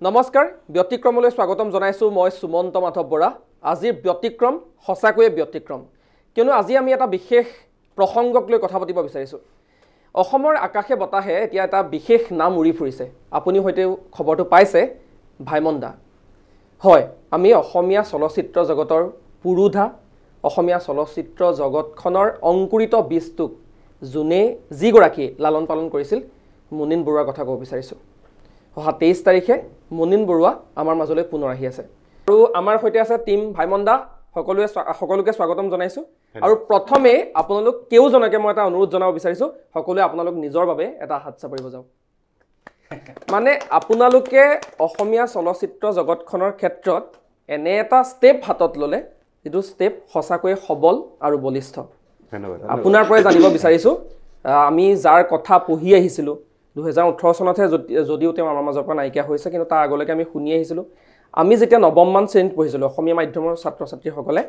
নমস্কাৰ ব্যতিক্ৰমলৈ স্বাগতম জনাইছো মই সুমন্ত মাধৱ বৰা আজিৰ ব্যতিক্ৰম সঁচাকৈয়ে ব্যতিক্ৰম কিয়নো আজি আমি এটা বিশেষ প্ৰসংগক লৈ কথা পাতিব বিচাৰিছো অসমৰ আকাশে বতাহে এতিয়া এটা বিশেষ নাম উৰি ফুৰিছে আপুনি হয়তো খবৰটো পাইছে ভাইমন দা হয় আমি অসমীয়া চলচ্চিত্ৰ জগতৰ পুৰুধা অসমীয়া চলচ্চিত্ৰ জগতখনৰ অংকুৰিত বীজটোক জুনে যিগৰাকী লালন পালন কৰিছিল মুনিন বৰুৱাৰ কথা ক'ব বিচাৰিছো 23 তাৰিখে মুনিন বৰুৱা আমাৰ মাজলৈ পুনৰ আহি আছে আৰু আমাৰ সৈতে আছে টিম ভাইমন্দা সকলোকে স্বাগতম জনাইছো আৰু প্ৰথমে আপোনালোক কেউজনকে মই এটা অনুৰোধ জনাব বিচাৰিছো সকলোৱে আপোনালোক নিজৰ বাবে এটা হাত চাপৰিব যাওক মানে আপোনালোকে অসমীয়া চলচ্চিত্ৰ জগতখনৰ ক্ষেত্ৰত এনে এটা ষ্টেপ হাতত ললে যেটো ষ্টেপ সঁচাকৈ সবল আৰু বলিষ্ঠ ধন্যবাদ আপোনাৰ পৰা জানিব বিচাৰিছো আমি যাৰ কথা পঢ়ি আহিছিলো 2018 চনতহে যদিও তেওঁ আমাৰ মাজৰ পৰা নাইকিয়া হৈছে কিন্তু তাৰ আগলৈকে আমি শুনি আহিছিলো আমি যেতিয়া নৱম মান শ্ৰেণীত পঢ়িছিলো অসমীয়া মাধ্যমৰ ছাত্ৰ ছাত্ৰীসকলে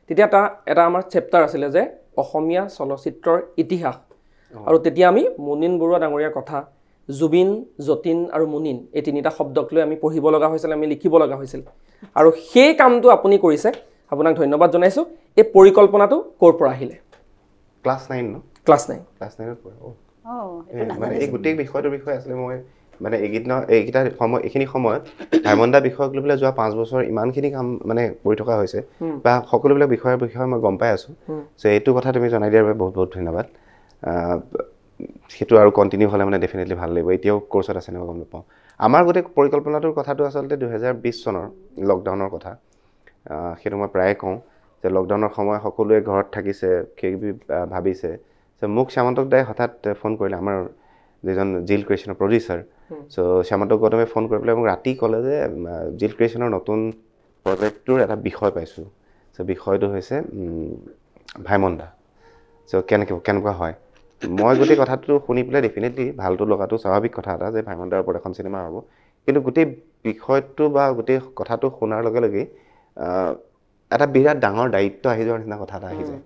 তেতিয়া এটা আমাৰ চেপ্টাৰ আছিল যে অসমীয়া চলচ্চিত্ৰৰ ইতিহাস আৰু তেতিয়া আমি মুনিন বৰুৱা ডাঙৰীয়াৰ কথা জুবিন যতীন আৰু মুনিন এই তিনিটা শব্দক লৈ আমি পঢ়িব লগা হৈছিল আমি লিখিব লগা হৈছিল আৰু সেই কামটো আপুনি কৰিছে আপোনাক ধন্যবাদ জনাইছো এই পৰিকল্পনাটো ক'ৰ পৰা আহিলে ক্লাছ 9 ন ক্লাছ 9 ত পঢ়ে মানে এই গোটেই বিষয়টোৰ বিষয়ে আসলে মই মানে এইকেইটা সময় এইখিনি সময়ত ভাইমন্দা বিষয়ক লৈ পেলাই যোৱা 5 বছৰ ইমানখিনি কাম মানে কৰি থকা হৈছে বা সকলোবিলাক বিষয়ৰ বিষয়ে মই গম পাই আছো সো এইটো কথা তুমি জনাই দিয়াৰ বাবে বহুত বহুত ধন্যবাদ সেইটো আৰু কন্টিনিউ হলে মানে ডেফিনেটলি ভাল লাগিব এতিয়াও কোৰ্সত আছে মই গম নাপাওঁ আমাৰ গোটেই পৰিকল্পনাটোৰ কথাটো আচলতে 2020 চনৰ লকডাউনৰ কথা সেইটো মই প্ৰায় কওঁ যে লকডাউনৰ সময় সকলোৱে ঘৰত থাকিছে কি ভাবিছে মোক শ্যামন্তক দাই হঠাৎ ফোন কৰিলে আমাৰ যেজন জিল ক্ৰিয়েশ্যনৰ প্ৰডিউচাৰ সো শ্যামন্তক গতমে ফোন কৰি পেলাই মোক ৰাতি ক'লে যে জিল ক্ৰিয়েশ্যনৰ নতুন প্ৰজেক্টটোৰ এটা বিষয় পাইছো সো বিষয়টো হৈছে ভাইমন্দা সো কেনেকুৱা হয় মই গোটেই কথাটো শুনি পেলাই ডেফিনেটলি ভালটো লগাটো স্বাভাৱিক কথা এটা যে ভাইমন্দাৰ ওপৰত এখন চিনেমা হ'ব কিন্তু গোটেই বিষয়টো বা গোটেই কথাটো শুনাৰ লগে লগে এটা বিৰাট ডাঙৰ দায়িত্ব আহি যোৱাৰ নিচিনা কথা এটা আহি যায়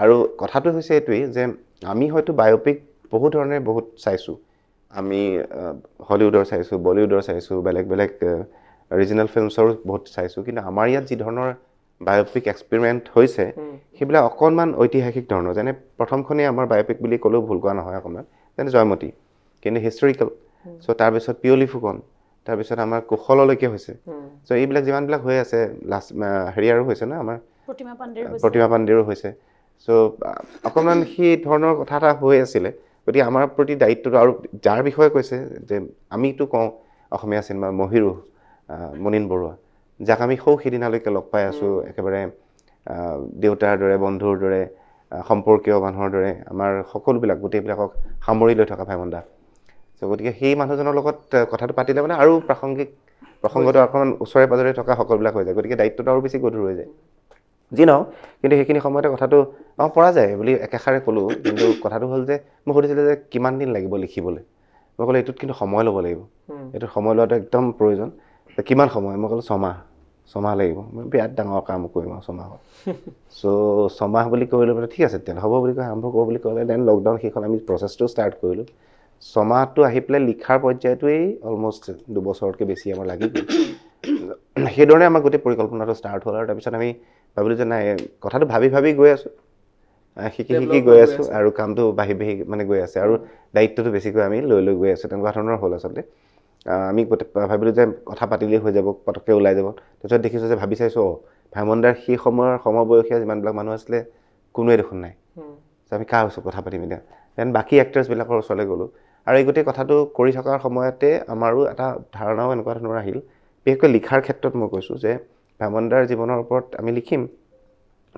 আৰু কথাটো হৈছে এইটোৱেই যে আমি হয়তো বায়োপিক বহুত ধৰণে বহুত চাইছো আমি হলিউডৰ চাইছো বলিউডৰ চাইছো বেলেগ ৰিজনাল ফিল্মছৰ বহুত চাইছো কিন্তু আমাৰ ইয়াত যি ধৰণৰ বায়োপিক এক্সপেৰিমেন্ট হৈছে সেইবিলাক অকনমান ঐতিহাসিক ধৰণৰ যেনে প্ৰথমখনে আমাৰ বায়োপিক বুলি ক'লেও ভুল কোৱা নহয় অকনমান যেনে জয়মতী কিন্তু হিষ্টৰিকেল সো তাৰ পিছত পিয়লি ফুকন তাৰ পিছত আমাৰ কুশললৈকে হৈছে সো এইবিলাক যিমানবিলাক হৈ আছে লাষ্ট হেৰিয়াৰো হৈছে না আমাৰ প্ৰতিমা পাণ্ডেৰো হৈছে সো অকনমান সেই ধৰণৰ কথা এটা হৈ আছিল গতিকে আমাৰ প্ৰতি দায়িত্বটো আৰু যাৰ বিষয়ে কৈছে যে আমিতো কওঁ অসমীয়া চিনেমা মহিৰু মুনিন বৰুৱা যাক আমি সেইদিনালৈকে লগ পাই আছো একেবাৰে দেউতাৰ দৰে বন্ধুৰ দৰে সম্পৰ্কীয় মানুহৰ দৰে আমাৰ সকলোবিলাক গোটেইবিলাকক সামৰি লৈ থকা ভাইমন্দা সো গতিকে সেই মানুহজনৰ লগত কথাটো পাতিলে মানে আৰু প্ৰসংগটো অকণমান ওচৰে পাজৰে থকা সকলোবিলাক হৈ যায় গতিকে দায়িত্বটো আৰু বেছি গধুৰ হৈ যায় যি নহওক কিন্তু সেইখিনি সময়তে কথাটো পৰা যায় বুলি একেষাৰে ক'লো কিন্তু কথাটো হ'ল যে মই সুধিছিলোঁ যে কিমান দিন লাগিব লিখিবলৈ মই ক'লো এইটোত কিন্তু সময় ল'ব লাগিব এইটো সময় লোৱাটো একদম প্ৰয়োজন কিমান সময় মই ক'লো ছমাহ লাগিব মই বিৰাট ডাঙৰ কাম কৰিম আৰু ছমাহত সো ছমাহ বুলি কৰিলে মানে ঠিক আছে তেতিয়াহ'লে হ'ব বুলি কৈ আৰম্ভ কৰোঁ বুলি ক'লে দেন লকডাউন শেষ হ'ল আমি প্ৰচেছটো ষ্টাৰ্ট কৰিলোঁ ছমাহটো আহি পেলাই লিখাৰ পৰ্যায়টোৱেই অলমষ্ট 2 বছৰতকৈ বেছি আমাৰ লাগি গ'ল সেইধৰণে আমাৰ গোটেই পৰিকল্পনাটো ষ্টাৰ্ট হ'ল আৰু তাৰপিছত আমি ভাবিলোঁ যে নাই কথাটো ভাবি গৈ আছোঁ শিকি গৈ আছোঁ আৰু কামটো বাঢ়ি মানে গৈ আছে আৰু দায়িত্বটো বেছিকৈ আমি লৈ গৈ আছোঁ তেনেকুৱা ধৰণৰ হ'ল আচলতে আমি ভাবিলোঁ যে কথা পাতিলেই হৈ যাব পটককৈ ওলাই যাব তাৰপিছত দেখিছোঁ যে ভাবি চাইছোঁ ভাইমন্দাৰ সেই সময়ৰ সমবয়সীয়া যিমানবিলাক মানুহ আছিলে কোনোৱে দেখোন নাই আমি কাৰ ওচৰত কথা পাতিম এতিয়া দেন বাকী এক্টৰ্ছবিলাকৰ ওচৰলৈ গ'লোঁ আৰু এই গোটেই কথাটো কৰি থকাৰ সময়তে আমাৰো এটা ধাৰণাও এনেকুৱা ধৰণৰ আহিল বিশেষকৈ লিখাৰ ক্ষেত্ৰত মই কৈছোঁ যে ভাইমন্দাৰ জীৱনৰ ওপৰত আমি লিখিম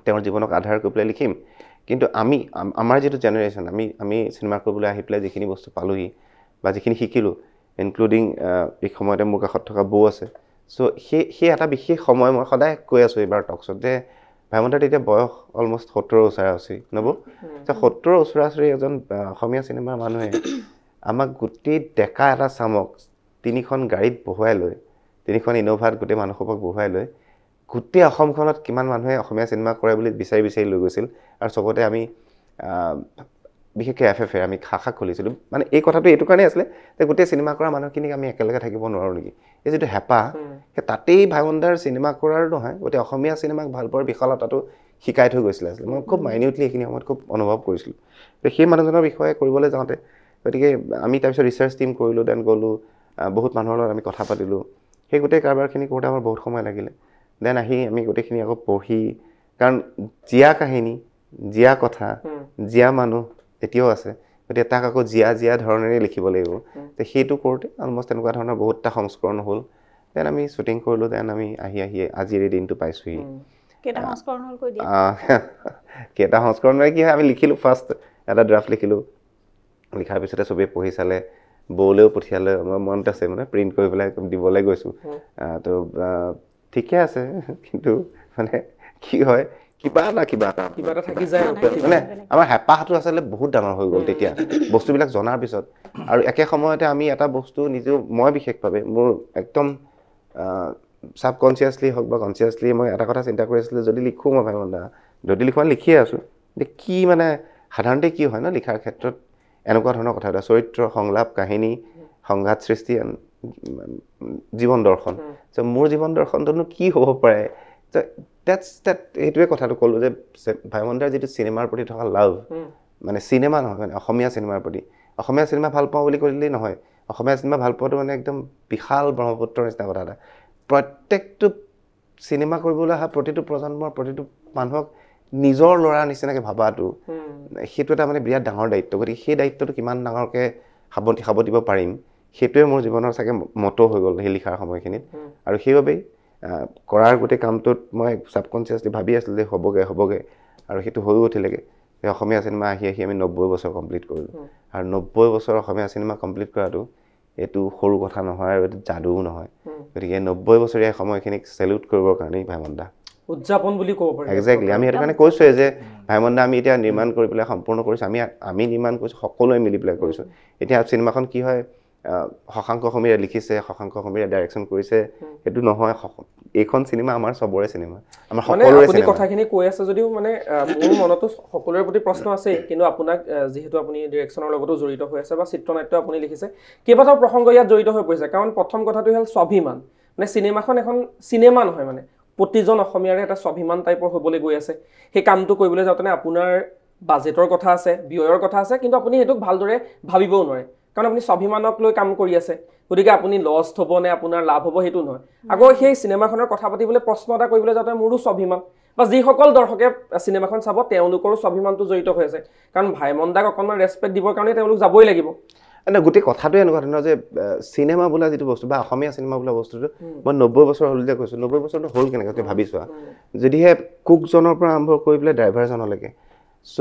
তেওঁৰ জীৱনক আধাৰ কৰি পেলাই লিখিম কিন্তু আমাৰ যিটো জেনেৰেশ্যন আমি চিনেমা কৰিবলৈ আহি পেলাই যিখিনি বস্তু পালোহি বা যিখিনি শিকিলোঁ ইনক্লুডিং এই সময়তে মোৰ কাষত থকা বৌ আছে সো সেই এটা বিশেষ সময় মই সদায় কৈ আছোঁ এইবাৰ টকছত যে ভাইমন্দাৰ তেতিয়া বয়স অলমষ্ট 70 ওচৰা-ওচৰি নব 70 ওচৰা-ওচৰি এজন অসমীয়া চিনেমাৰ মানুহে আমাক গোটেই ডেকা এটা চামক 3খন গাড়ীত বহুৱাই লৈ 3খন ইনোভাত গোটেই মানুহসোপাক বহুৱাই লৈ গোটেই অসমখনত কিমান মানুহে অসমীয়া চিনেমা কৰে বুলি বিচাৰি লৈ গৈছিল আৰু চবতে আমি বিশেষকৈ FFA আমি শাখা খুলিছিলোঁ মানে এই কথাটো এইটো কাৰণেই আছিলে যে গোটেই চিনেমা কৰা মানুহখিনিক আমি একেলগে থাকিব নোৱাৰোঁ নেকি এই যিটো হেঁপাহ সেই তাতেই ভাইমন্দাৰ চিনেমা কৰাৰ নহয় গোটেই অসমীয়া চিনেমাক ভাল পোৱাৰ বিশালতাটো শিকাই থৈ গৈছিলে আছিলে মই খুব মাইনিউটলি এইখিনি সময়ত খুব অনুভৱ কৰিছিলোঁ সেই মানুহজনৰ বিষয়ে কৰিবলৈ যাওঁতে গতিকে আমি তাৰপিছত ৰিচাৰ্চ টিম কৰিলোঁ দেন গ'লোঁ বহুত মানুহৰ লগত আমি কথা পাতিলোঁ সেই গোটেই কাৰবাৰখিনি কৰোঁতে আমাৰ বহুত সময় লাগিলে দেন আহি আমি গোটেইখিনি আকৌ পঢ়ি কাৰণ জীয়া কাহিনী জীয়া কথা জীয়া মানুহ এতিয়াও আছে গতিকে তাক আকৌ জীয়া ধৰণেৰে লিখিব লাগিব তো সেইটো কৰোঁতে অলমষ্ট তেনেকুৱা ধৰণৰ বহুতটা সংস্কৰণ হ'ল দেন আমি শ্বুটিং কৰিলোঁ দেন আমি আহি আজিৰ এই দিনটো পাইছোঁহি কেইটা সংস্কৰণ হ'ল কৈ দিয়া কেইটা সংস্কৰণ মানে কি হয় আমি লিখিলোঁ ফাৰ্ষ্ট এটা ড্ৰাফ্ট লিখিলোঁ লিখাৰ পিছতে চবেই পঢ়ি চালে বৌলেও পঠিয়ালে আমাৰ মনত আছে মানে প্ৰিণ্ট কৰি পেলাই দিবলৈ গৈছোঁ তো ঠিকে আছে কিন্তু মানে কি হয় কিবা এটা থাকি যায় মানে আমাৰ হেঁপাহটো আচলতে বহুত ডাঙৰ হৈ গ'ল তেতিয়া বস্তুবিলাক জনাৰ পিছত আৰু একে সময়তে আমি এটা বস্তু নিজেও মই বিশেষভাৱে মোৰ একদম ছাবকনচিয়াছলি হওক বা কনচিয়াছলি মই এটা কথা চিন্তা কৰি আছিলোঁ যদি লিখোঁ মই ভাইমন্দা যদি লিখোঁ লিখিয়ে আছোঁ যে কি মানে সাধাৰণতে কি হয় ন লিখাৰ ক্ষেত্ৰত এনেকুৱা ধৰণৰ কথা এটা চৰিত্ৰ সংলাপ কাহিনী সংঘাত সৃষ্টি জীৱন দৰ্শন মোৰ জীৱন দৰ্শনটোনো কি হ'ব পাৰে সেইটোৱে কথাটো ক'লোঁ যে ভাইমন্দাৰ যিটো চিনেমাৰ প্ৰতি থকা লাভ মানে চিনেমা নহয় মানে অসমীয়া চিনেমাৰ প্ৰতি অসমীয়া চিনেমা ভাল পাওঁ বুলি ক'লেই নহয় অসমীয়া চিনেমা ভাল পোৱাটো মানে একদম বিশাল ব্ৰহ্মপুত্ৰৰ নিচিনা কথা এটা প্ৰত্যেকটো চিনেমা কৰিবলৈ অহা প্ৰতিটো প্ৰজন্মৰ প্ৰতিটো মানুহক নিজৰ ল'ৰাৰ নিচিনাকৈ ভাবাটো সেইটো এটা মানে বিৰাট ডাঙৰ দায়িত্ব গতিকে সেই দায়িত্বটো কিমান ডাঙৰকৈ সাৱটিব পাৰিম সেইটোৱে মোৰ জীৱনৰ চাগে মটো হৈ গ'ল সেই লিখাৰ সময়খিনিত আৰু সেইবাবেই কৰাৰ গোটেই কামটোত মই ছাবকনচিয়াছলি ভাবি আছিলোঁ যে হ'বগৈ আৰু সেইটো হৈও উঠিলেগৈ যে অসমীয়া চিনেমা আহি আমি 90 বছৰ কমপ্লিট কৰিলোঁ আৰু 90 বছৰ অসমীয়া চিনেমা কমপ্লিট কৰাটো এইটো সৰু কথা নহয় আৰু এইটো যাদুও নহয় গতিকে 90 বছৰীয়া সময়খিনিক চেলিউট কৰিবৰ কাৰণেই ভাইমন্দা উদযাপন বুলি ক'ব পাৰি একজেক্টলি আমি সেইটো কাৰণে কৈছোঁৱে যে ভাইমন্দা আমি এতিয়া নিৰ্মাণ কৰি পেলাই সম্পূৰ্ণ কৰিছোঁ আমি নিৰ্মাণ কৰিছোঁ সকলোৱে মিলি পেলাই কৰিছোঁ এতিয়া চিনেমাখন কি হয় শশাংক সমীৰে লিখিছে শশাংক সমীৰে ডাইৰেকশ্যন কৰিছে সেইটো নহয় এইখন চিনেমা আমাৰ চবৰে চিনেমা আমাৰ সকলোৰে চিনেমা কথাখিনি কৈ আছে যদিও মানে মোৰ মনতো সকলোৰে প্ৰতি প্ৰশ্ন আছে কিন্তু আপোনাক যিহেতু আপুনি ডিৰেকশ্যনৰ লগতো জড়িত হৈ আছে বা চিত্ৰনাট্য আপুনি লিখিছে কেইবাটাও প্ৰসংগ ইয়াত জড়িত হৈ পৰিছে কাৰণ প্ৰথম কথাটো হ'ল স্বাভিমান মানে চিনেমাখন এখন চিনেমা নহয় মানে প্ৰতিজন অসমীয়াৰে এটা স্বাভিমান টাইপৰ হ'বলৈ গৈ আছে সেই কামটো কৰিবলৈ যাওঁতে আপোনাৰ বাজেটৰ কথা আছে ব্যয়ৰ কথা আছে কিন্তু আপুনি সেইটোক ভালদৰে ভাবিবও নোৱাৰে কাৰণ আপুনি স্বাভিমানক লৈ কাম কৰি আছে গতিকে আপুনি লছ হ'ব নে আপোনাৰ লাভ হ'ব সেইটো নহয় আকৌ সেই চিনেমাখনৰ কথা পাতিবলৈ প্ৰশ্ন এটা কৰিবলৈ যাওঁতে মোৰো স্বাভিমান বা যিসকল দৰ্শকে চিনেমাখন চাব তেওঁলোকৰো স্বাভিমানটো জড়িত হৈ আছে কাৰণ ভাইমন্দাক অকণমান ৰেছপেক্ট দিবৰ কাৰণে তেওঁলোক যাবই লাগিব গোটেই কথাটোৱে এনেকুৱা ধৰণৰ যে চিনেমা বোলা যিটো বস্তু বা অসমীয়া চিনেমা বোলা বস্তুটো মই 90 বছৰ হ'ল যে কৈছোঁ 90 বছৰটো হ'ল কেনেকৈ ভাবি চোৱা যদিহে কুকজনৰ পৰা আৰম্ভ কৰি পেলাই ড্ৰাইভাৰজনলৈকে চ'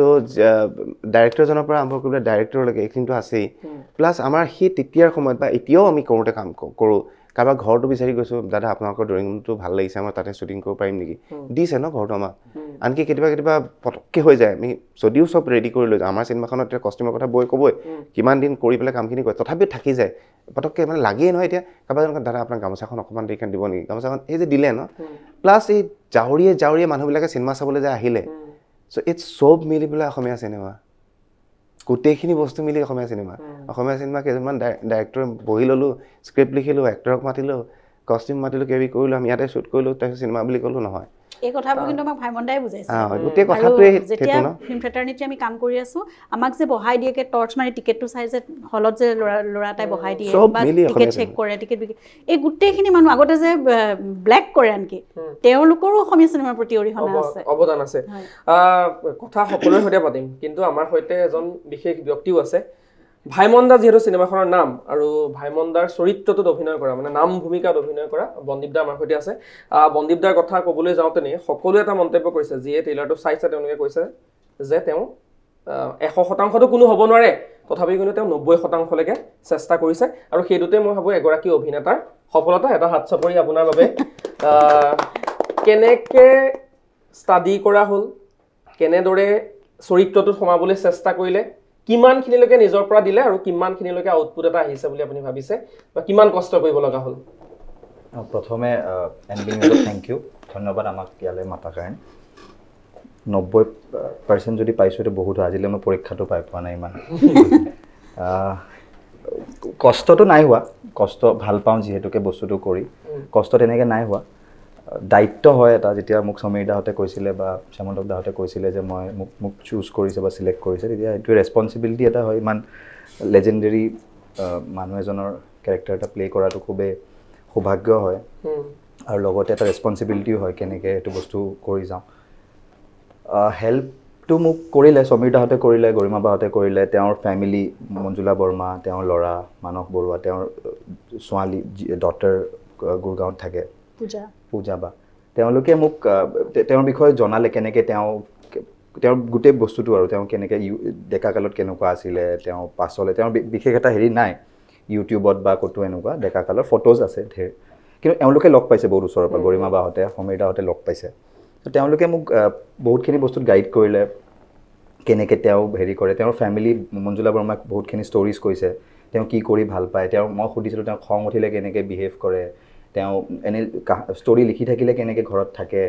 ডাইৰেক্টৰজনৰ পৰা আৰম্ভ কৰি পেলাই ডাইৰেক্টৰলৈকে এইখিনিতো আছেই প্লাছ আমাৰ সেই তেতিয়াৰ সময়ত বা এতিয়াও আমি কৰোঁতে কাম কৰোঁ কাৰোবাৰ ঘৰটো বিচাৰি গৈছোঁ দাদা আপোনালোকৰ ড্ৰয়িং ৰুমটো ভাল লাগিছে আমাৰ তাতে শ্বুটিং কৰিব পাৰিম নেকি দিছে ন ঘৰটো আমাক আনকি কেতিয়াবা পটককৈ হৈ যায় আমি যদিও চব ৰেডি কৰি লৈ যাওঁ আমাৰ চিনেমাখনত এতিয়া কষ্টিউমৰ কথা ক'বই কিমান দিন কৰি পেলাই কামখিনি কৰে তথাপিও থাকি যায় পটককৈ মানে লাগেই নহয় এতিয়া কাৰোবাৰ দাদা আপোনাৰ গামোচাখন অকণমান দেৰিকৈ দিব নেকি গামোচাখন এই যে দিলে ন প্লাছ এই জাউৰীয়ে মানুহবিলাকে চিনেমা চাবলৈ যে আহিলে চ' ইটছ চব মিলি পেলাই অসমীয়া চিনেমা গোটেইখিনি বস্তু মিলি অসমীয়া চিনেমা কেইজনমান ডাইৰেক্টৰ বহি ল'লোঁ স্ক্ৰিপ্ট লিখিলোঁ এক্টৰক মাতিলোঁ কষ্টিউম মাতিলোঁ কেবি কৰিলোঁ আমি ইয়াতে শ্বুট কৰিলোঁ তাৰপিছত চিনেমা বুলি ক'লোঁ নহয় এই কথাবোৰ কিন্তু আমাক ভাইমন্দাই বুজাইছে গোটেই কথাটোৱে যেতিয়া ফিল্ম ফ্ৰেটাৰ্নিটি আমি কাম কৰি আছোঁ আমাক যে বহাই দিয়ে টৰ্চ মাৰি টিকেটটো চাই যে হলত যে ল'ৰা এটাই বহাই দিয়ে বা টিকেট চেক কৰে টিকেট বিক্ৰী এই গোটেইখিনি মানুহ আগতে যে ব্লেক কৰে আনকি তেওঁলোকৰো অসমীয়া চিনেমাৰ প্ৰতি অৰিহণা আছে অৱদান আছে কথা সকলোৰে সৈতে পাতিম কিন্তু আমাৰ সৈতে এজন বিশেষ ব্যক্তিও আছে ভাইমন্দা যিহেতু চিনেমাখনৰ নাম আৰু ভাইমন্দাৰ চৰিত্ৰটোত অভিনয় কৰা মানে নাম ভূমিকাত অভিনয় কৰা বন্দীপ দা আমাৰ সৈতে আছে বন্দীপ দাৰ কথা ক'বলৈ যাওঁতেনে সকলোৱে এটা মন্তব্য কৰিছে যিয়ে ট্ৰেইলাৰটো চাইছে তেওঁলোকে কৈছে যে তেওঁ 100%তো কোনো হ'ব নোৱাৰে তথাপি কিন্তু তেওঁ 90%লৈকে চেষ্টা কৰিছে আৰু সেইটোতে মই ভাবোঁ এগৰাকী অভিনেতাৰ সফলতা এটা হাত চাপৰি আপোনাৰ বাবে কেনেকৈ ষ্টাডি কৰা হ'ল কেনেদৰে চৰিত্ৰটোত সোমাবলৈ চেষ্টা কৰিলে কিমানখিনিলৈকে নিজৰ পৰা দিলে আৰু কিমানখিনিলৈকে আউটপুট এটা আহিছে বুলি আপুনি ভাবিছে বা কিমান কষ্ট কৰিব লগা হ'ল প্ৰথমে এনবি নিউজক থেংক ইউ ধন্যবাদ আমাক ইয়ালৈ মাতাৰ কাৰণে 90% যদি পাইছোঁ এইটো বহুত হয় আজিলৈ মই পৰীক্ষাটো পাই পোৱা নাই ইমান কষ্টটো নাই হোৱা কষ্ট ভাল পাওঁ যিহেতুকে বস্তুটো কৰি কষ্ট তেনেকৈ নাই হোৱা দায়িত্ব হয় এটা যেতিয়া মোক সমীৰ দাহঁতে কৈছিলে বা শ্যামন্তক দাহঁতে কৈছিলে যে মই মোক চুজ কৰিছে বা চিলেক্ট কৰিছে তেতিয়া এইটোৱে ৰেছপনচিবিলিটি এটা হয় ইমান লেজেণ্ডেৰী মানুহ এজনৰ কেৰেক্টাৰ এটা প্লে কৰাটো খুবেই সৌভাগ্য হয় আৰু লগতে এটা ৰেছপনচিবিলিটিও হয় কেনেকৈ এইটো বস্তু কৰি যাওঁ হেল্পটো মোক কৰিলে সমীৰ দাহঁতে কৰিলে গৰিমা বাহঁতে কৰিলে তেওঁৰ ফেমিলি মঞ্জুলা বৰ্মা তেওঁৰ ল'ৰা মানস বৰুৱা তেওঁৰ ছোৱালী ডটাৰ গুৰগাঁৱত থাকে পূজা বা তেওঁলোকে মোক তেওঁৰ বিষয়ে জনালে কেনেকৈ তেওঁৰ গোটেই বস্তুটো আৰু তেওঁ কেনেকৈ ডেকা কালত কেনেকুৱা আছিলে তেওঁ পাছলৈ তেওঁৰ বিশেষ এটা হেৰি নাই ইউটিউবত বা ক'তো এনেকুৱা ডেকা কালৰ ফটোজ আছে ঢেৰ কিন্তু এওঁলোকে লগ পাইছে বহুত ওচৰৰ পৰা গৰিমা বাহঁতে সমীৰ দাহঁতে লগ পাইছে তো তেওঁলোকে মোক বহুতখিনি বস্তুত গাইড কৰিলে কেনেকৈ তেওঁ হেৰি কৰে তেওঁৰ ফেমিলি মঞ্জুলা বৰ্মাক বহুতখিনি ষ্টৰিজ কৈছে তেওঁ কি কৰি ভাল পায় মই সুধিছিলোঁ তেওঁ খং উঠিলে কেনেকৈ বিহেভ কৰে তেওঁ এনেই ষ্টৰি লিখি থাকিলে কেনেকৈ ঘৰত থাকে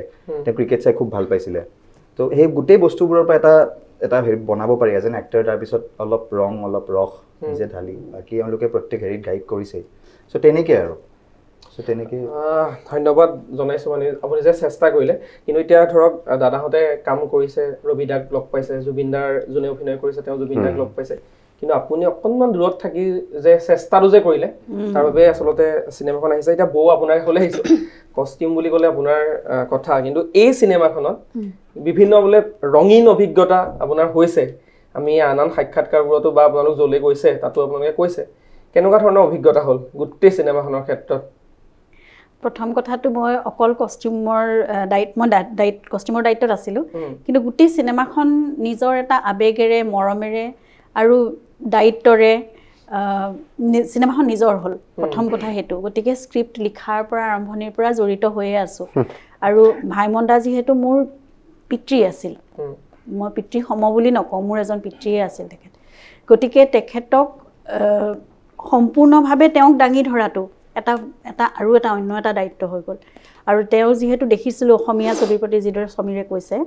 তেওঁ ক্ৰিকেট চাই খুব ভাল পাইছিলে তো সেই গোটেই বস্তুবোৰৰ পৰা এটা হেৰি বনাব পাৰি এজ এন এক্টৰ তাৰপিছত অলপ ৰস নিজে ঢালি বাকী এওঁলোকে প্ৰত্যেক হেৰিত গাইড কৰিছেই চ' তেনেকৈ আৰু তেনেকৈ ধন্যবাদ জনাইছোঁ মানে আপুনি যে চেষ্টা কৰিলে কিন্তু এতিয়া ধৰক দাদাহঁতে কাম কৰিছে ৰবি দাক লগ পাইছে জুবিন দাৰ যোনে অভিনয় কৰিছে তেওঁ জুবিন দাক লগ পাইছে কিন্তু আপুনি অকণমান দূৰত থাকি যে চেষ্টাটো যে কৰিলে তাৰ বাবে আচলতে চিনেমাখন আহিছে এতিয়া বৌ আপোনাৰ হ'লে আহিছোঁ কষ্টিউম বুলি ক'লে আপোনাৰ কথা কিন্তু এই চিনেমাখনত বিভিন্ন বোলে ৰঙীন অভিজ্ঞতা আপোনাৰ হৈছে আমি আন সাক্ষাৎকাৰবোৰতো বা আপোনালোক য'লৈ গৈছে তাতো আপোনালোকে কৈছে কেনেকুৱা ধৰণৰ অভিজ্ঞতা হ'ল গোটেই চিনেমাখনৰ ক্ষেত্ৰত প্ৰথম কথাটো মই অকল কষ্টিউমৰ কষ্টিউমৰ দায়িত্বত আছিলোঁ কিন্তু গোটেই চিনেমাখন নিজৰ এটা আৱেগেৰে মৰমেৰে আৰু দায়িত্বৰে চিনেমাখন নিজৰ হ'ল প্ৰথম কথা সেইটো গতিকে স্ক্ৰিপ্ট লিখাৰ পৰা আৰম্ভণিৰ পৰা জড়িত হৈয়ে আছোঁ আৰু ভাইমন দা যিহেতু মোৰ পিতৃ আছিল মই পিতৃ সম বুলি নকওঁ মোৰ এজন পিতৃয়ে আছিল তেখেত গতিকে তেখেতক সম্পূৰ্ণভাৱে তেওঁক দাঙি ধৰাটো আৰু এটা অন্য এটা দায়িত্ব হৈ গ'ল আৰু তেওঁ যিহেতু দেখিছিলোঁ অসমীয়া ছবিৰ প্ৰতি যিদৰে সমীৰে কৈছে